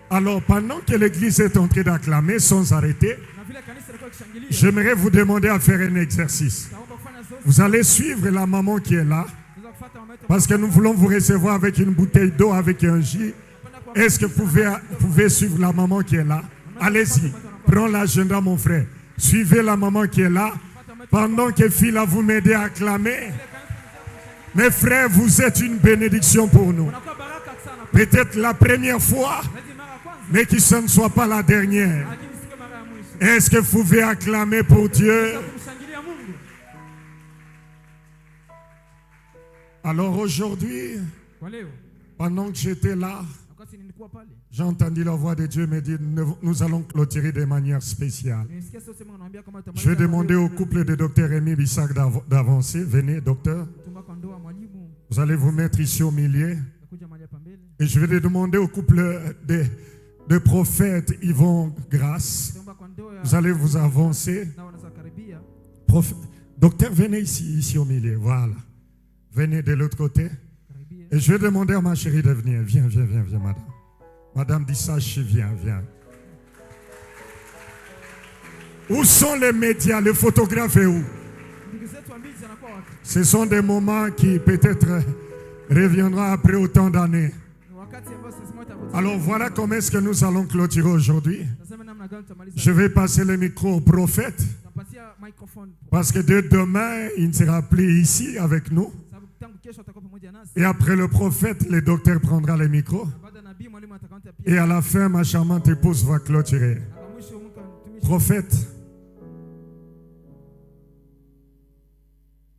Alors, pendant que l'église est en train d'acclamer sans arrêter, j'aimerais vous demander à faire un exercice. Vous allez suivre la maman qui est là, parce que nous voulons vous recevoir avec une bouteille d'eau, avec un jus. Est-ce que vous pouvez suivre la maman qui est là? Allez-y, prends l'agenda, mon frère. Suivez la maman qui est là, pendant que Phila vous m'aidez à acclamer. Mes frères, vous êtes une bénédiction pour nous. Peut-être la première fois, mais que ce ne soit pas la dernière. Est-ce que vous pouvez acclamer pour Dieu? Alors aujourd'hui, pendant que j'étais là, j'ai entendu la voix de Dieu me dire, nous allons clôturer de manière spéciale. Je vais demander au couple de docteur Rémi Bissaga d'avancer. Venez, docteur. Vous allez vous mettre ici au milieu. Et je vais demander au couple de prophètes Yvon Grâce. Vous allez vous avancer. Docteur, venez ici au milieu. Voilà. Venez de l'autre côté. Et je vais demander à ma chérie de venir. Viens, madame. Madame Dissachi, viens. Où sont les médias, les photographes et où? Ndugu zetu wa miji zinakuwa wapi? Ce sont des moments qui peut-être reviendront après autant d'années. Ni wakati ambao sasa itakuja. Alors voilà comment est-ce que nous allons clôturer aujourd'hui. Nasema namna gani tutamaliza? Je vais passer le micro au prophète Nampatia microphone parce que dès demain, il ne sera plus ici avec nous. sababu tangu kesho atakuwa pamoja nasi. Et après le prophète, le docteur prendra le micro. Baada ya nabii mwalimu atakamata Et pia. à la fin, ma charmante épouse va clôturer. Na kwa mwisho mtumishi Prophète,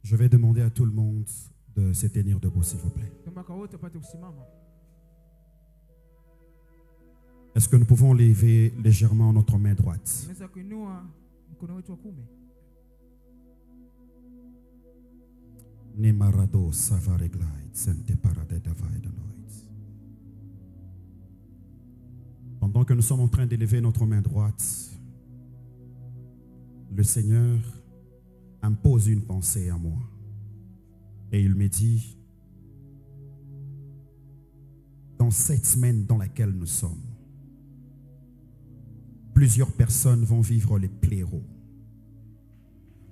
Je vais demander à tout le monde de se tenir debout, s'il vous plaît. kama kwa wote wapate kusimama. Est-ce que nous pouvons lever légèrement notre main droite? Tunaweza kuinua mkono wetu wa kuume. Nemarado savareglai, sente parade davaidanoid. Pendant que nous sommes en train d'élever notre main droite, le Seigneur impose une pensée à moi. Et il me dit, dans cette semaine dans laquelle nous sommes, plusieurs personnes vont vivre les blaireaux.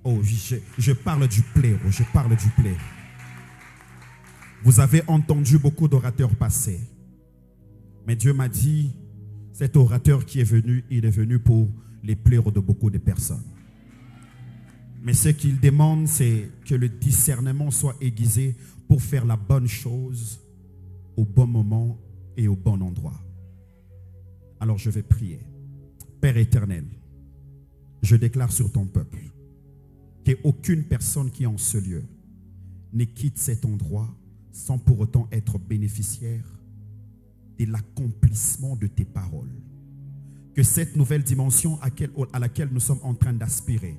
Oh, je parle du blaireau, je parle du blaireau. Vous avez entendu beaucoup d'orateurs passer. Mais Dieu m'a dit, cet orateur qui est venu, il est venu pour les blaireaux de beaucoup de personnes. Mais ce qu'il demande, c'est que le discernement soit aiguisé pour faire la bonne chose au bon moment et au bon endroit. Alors je vais prier. Père éternel, je déclare sur ton peuple qu'aucune personne qui est en ce lieu ne quitte cet endroit sans pour autant être bénéficiaire de l'accomplissement de tes paroles. Que cette nouvelle dimension à laquelle nous sommes en train d'aspirer,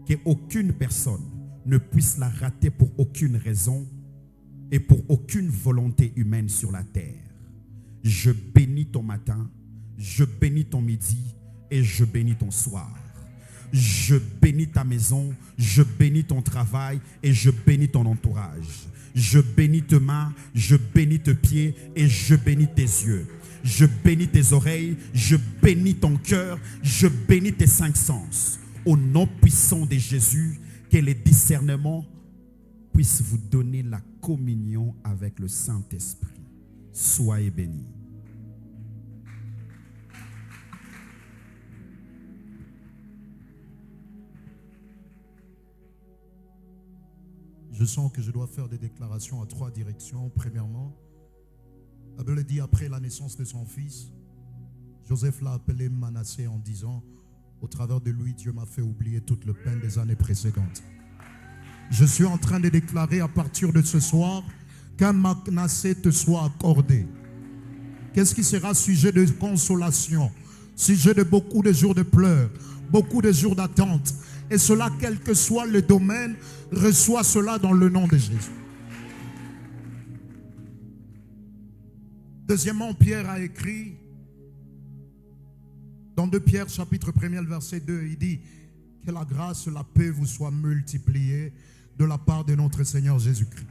qu'aucune personne ne puisse la rater pour aucune raison et pour aucune volonté humaine sur la terre. Je bénis ton matin, je bénis ton midi et je bénis ton soir. Je bénis ta maison, je bénis ton travail et je bénis ton entourage. Je bénis tes mains, je bénis tes pieds et je bénis tes yeux. Je bénis tes oreilles, je bénis ton cœur, je bénis tes 5 sens. Au nom puissant de Jésus, que les discernements puissent vous donner la communion avec le Saint-Esprit. Soyez bénis. Je sens que je dois faire des déclarations à 3 directions. Premièrement, la Bible dit après la naissance de son fils, Joseph l'a appelé Manassé en disant, au travers de lui, Dieu m'a fait oublier toute le peine des années précédentes. Je suis en train de déclarer à partir de ce soir qu'un Manassé te soit accordé. Qu'est-ce qui sera sujet de consolation, sujet de beaucoup de jours de pleurs, beaucoup de jours d'attente. Et cela, quel que soit le domaine, reçoit cela dans le nom de Jésus. Deuxièmement, Pierre a écrit dans 2 Pierre chapitre 1 verset 2, il dit que la grâce, la paix vous soit multipliée de la part de notre Seigneur Jésus-Christ.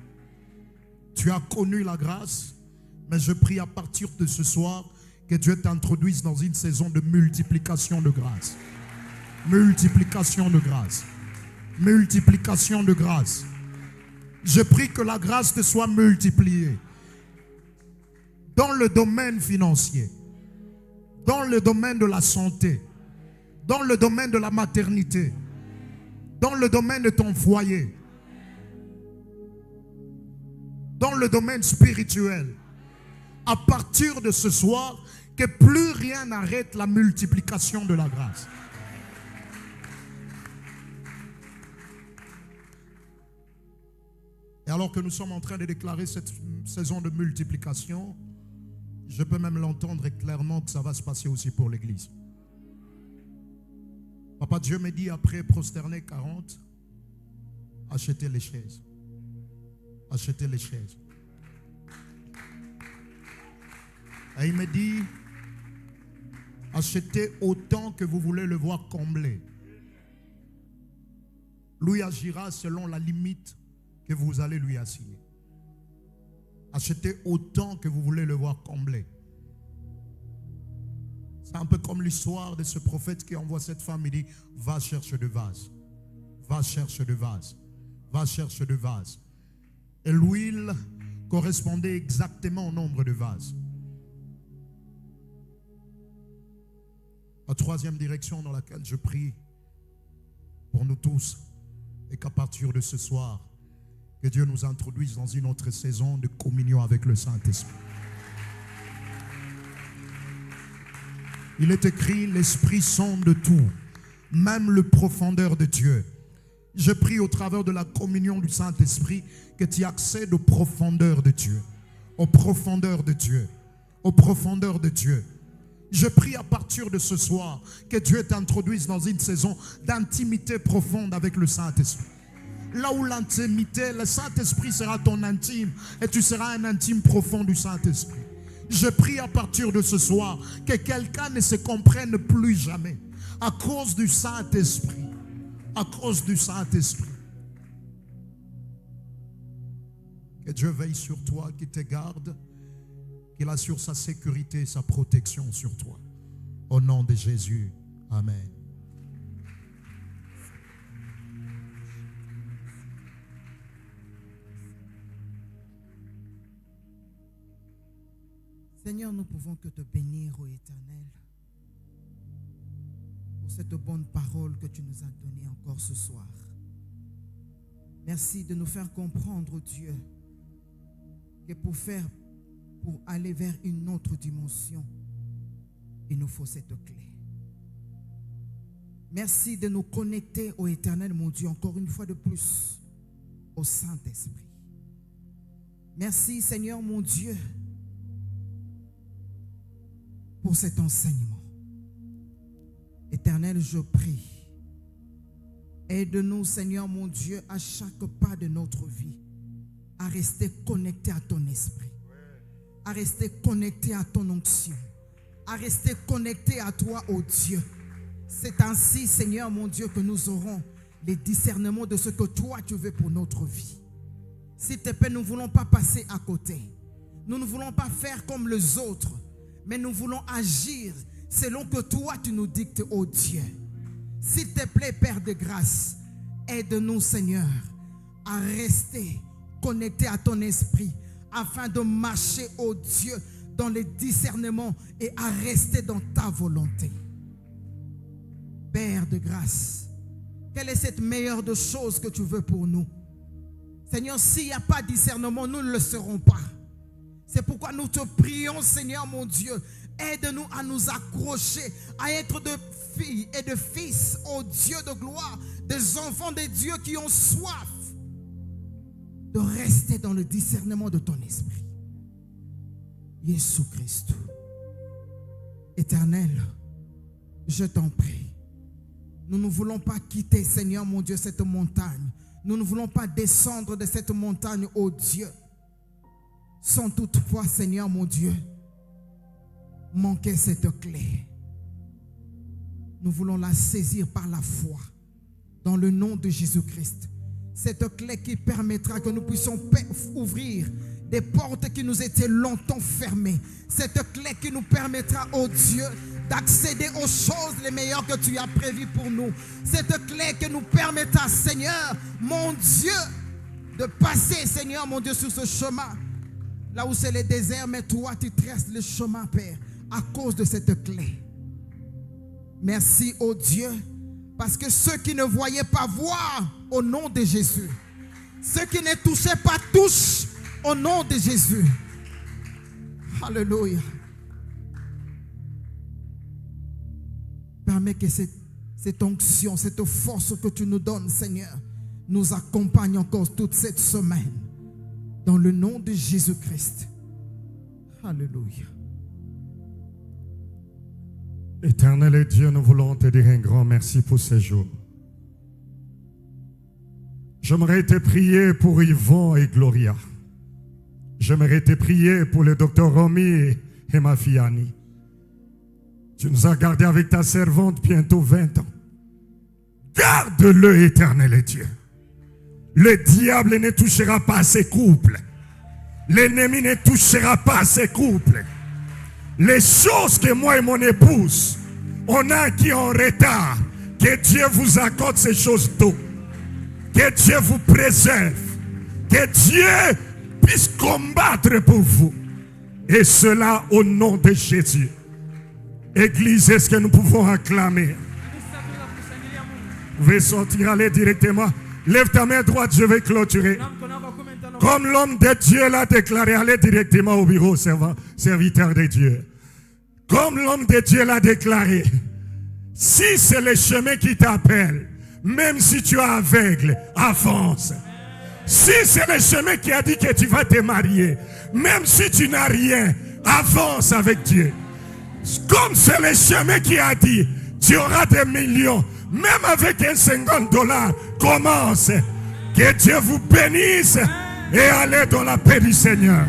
Tu as connu la grâce, mais je prie à partir de ce soir que Dieu t'introduise dans une saison de multiplication de grâce. Multiplication de grâce. Multiplication de grâce. Je prie que la grâce te soit multipliée dans le domaine financier, dans le domaine de la santé, dans le domaine de la maternité, dans le domaine de ton foyer, dans le domaine spirituel. À partir de ce soir, que plus rien n'arrête la multiplication de la grâce. Et alors que nous sommes en train de déclarer cette saison de multiplication, je peux même l'entendre clairement que ça va se passer aussi pour l'Église. Papa Dieu me dit après prosterner 40, achetez les chaises. Achetez les chaises. Et il me dit, achetez autant que vous voulez le voir comblé. Lui agira selon la limite que vous allez lui assigner. Achetez autant que vous voulez le voir comblé. C'est un peu comme l'histoire de ce prophète qui envoie cette femme, il dit, va chercher de vase. Va chercher de vase. Va chercher de vase. Et l'huile correspondait exactement au nombre de vases. La troisième direction dans laquelle je prie pour nous tous, et qu'à partir de ce soir, que Dieu nous introduise dans une autre saison de communion avec le Saint-Esprit. Il est écrit, l'Esprit sonde tout, même le profondeur de Dieu. Je prie au travers de la communion du Saint-Esprit que tu accèdes aux profondeurs de Dieu. Aux profondeurs de Dieu. Aux profondeurs de Dieu. Je prie à partir de ce soir que Dieu t'introduise dans une saison d'intimité profonde avec le Saint-Esprit. Là où l'intimité, le Saint-Esprit sera ton intime et tu seras un intime profond du Saint-Esprit. Je prie à partir de ce soir que quelqu'un ne se comprenne plus jamais à cause du Saint-Esprit. À cause du Saint-Esprit. Que Dieu veille sur toi, qu'il te garde, qu'il assure sa sécurité et sa protection sur toi. Au nom de Jésus. Amen. Seigneur, nous pouvons que te bénir, ô Éternel, pour cette bonne parole que tu nous as donnée encore ce soir. Merci de nous faire comprendre, Dieu, que pour aller vers une autre dimension, il nous faut cette clé. Merci de nous connecter au Éternel, mon Dieu, encore une fois de plus, au Saint-Esprit. Merci, Seigneur, mon Dieu, pour cet enseignement. Éternel, je prie. Aide-nous, Seigneur, mon Dieu, à chaque pas de notre vie, à rester connectés à ton esprit, à rester connectés à ton onction, à rester connectés à toi, ô Dieu. C'est ainsi, Seigneur, mon Dieu, que nous aurons les discernements de ce que toi, tu veux pour notre vie. S'il te plaît, nous ne voulons pas passer à côté. Nous ne voulons pas faire comme les autres, mais nous voulons agir selon que toi tu nous dictes, ô Dieu. S'il te plaît, Père de grâce, aide-nous, Seigneur, à rester connectés à ton esprit afin de marcher, ô Dieu, dans les discernements et à rester dans ta volonté. Père de grâce, quelle est cette meilleure de choses que tu veux pour nous? Seigneur, s'il n'y a pas de discernement, nous ne le serons pas. C'est pourquoi nous te prions, Seigneur mon Dieu, aide-nous à nous accrocher, à être de filles et de fils, ô Dieu de gloire, des enfants de Dieu qui ont soif de rester dans le discernement de ton esprit. Jésus-Christ, Éternel, je t'en prie. Nous ne voulons pas quitter, Seigneur mon Dieu, cette montagne. Nous ne voulons pas descendre de cette montagne, ô Dieu, sans toutefois, Seigneur mon Dieu, manquer cette clé. Nous voulons la saisir par la foi, dans le nom de Jésus-Christ. Cette clé qui permettra que nous puissions ouvrir des portes qui nous étaient longtemps fermées. Cette clé qui nous permettra, ô Dieu, d'accéder aux choses les meilleures que tu as prévues pour nous. Cette clé qui nous permettra, Seigneur, mon Dieu, de passer, Seigneur, mon Dieu, sur ce chemin. Là où c'est le désert, mais toi, tu traces le chemin, Père, à cause de cette clé. Merci, ô Dieu, parce que ceux qui ne voyaient pas voient au nom de Jésus. Ceux qui ne touchaient pas touchent au nom de Jésus. Alléluia. Permets que cette onction, cette force que tu nous donnes, Seigneur, nous accompagne encore toute cette semaine. Dans le nom de Jésus-Christ. Alléluia. Éternel et Dieu, nous voulons te dire un grand merci pour ces jours. J'aimerais te prier pour Yvon et Gloria. J'aimerais te prier pour le docteur Romy et ma fille Annie. Tu nous as gardés avec ta servante bientôt 20 ans. Garde-le, Éternel et Dieu. Le diable ne touchera pas à ces couples. L'ennemi ne touchera pas à ces couples. Les choses que moi et mon épouse, on a qui en retard, que Dieu vous accorde ces choses tôt. Que Dieu vous préserve. Que Dieu puisse combattre pour vous. Et cela au nom de Jésus. Église, est-ce que nous pouvons acclamer? Vous pouvez sortir, aller directement. Lève ta main droite, je vais clôturer. Comme l'homme de Dieu l'a déclaré, allez directement au bureau, serviteur de Dieu. Comme l'homme de Dieu l'a déclaré, si c'est le chemin qui t'appelle, même si tu es aveugle, avance. Si c'est le chemin qui a dit que tu vas te marier, même si tu n'as rien, avance avec Dieu. Comme c'est le chemin qui a dit, tu auras des millions, même avec un $50, commence. Que Dieu vous bénisse et allez dans la paix du Seigneur.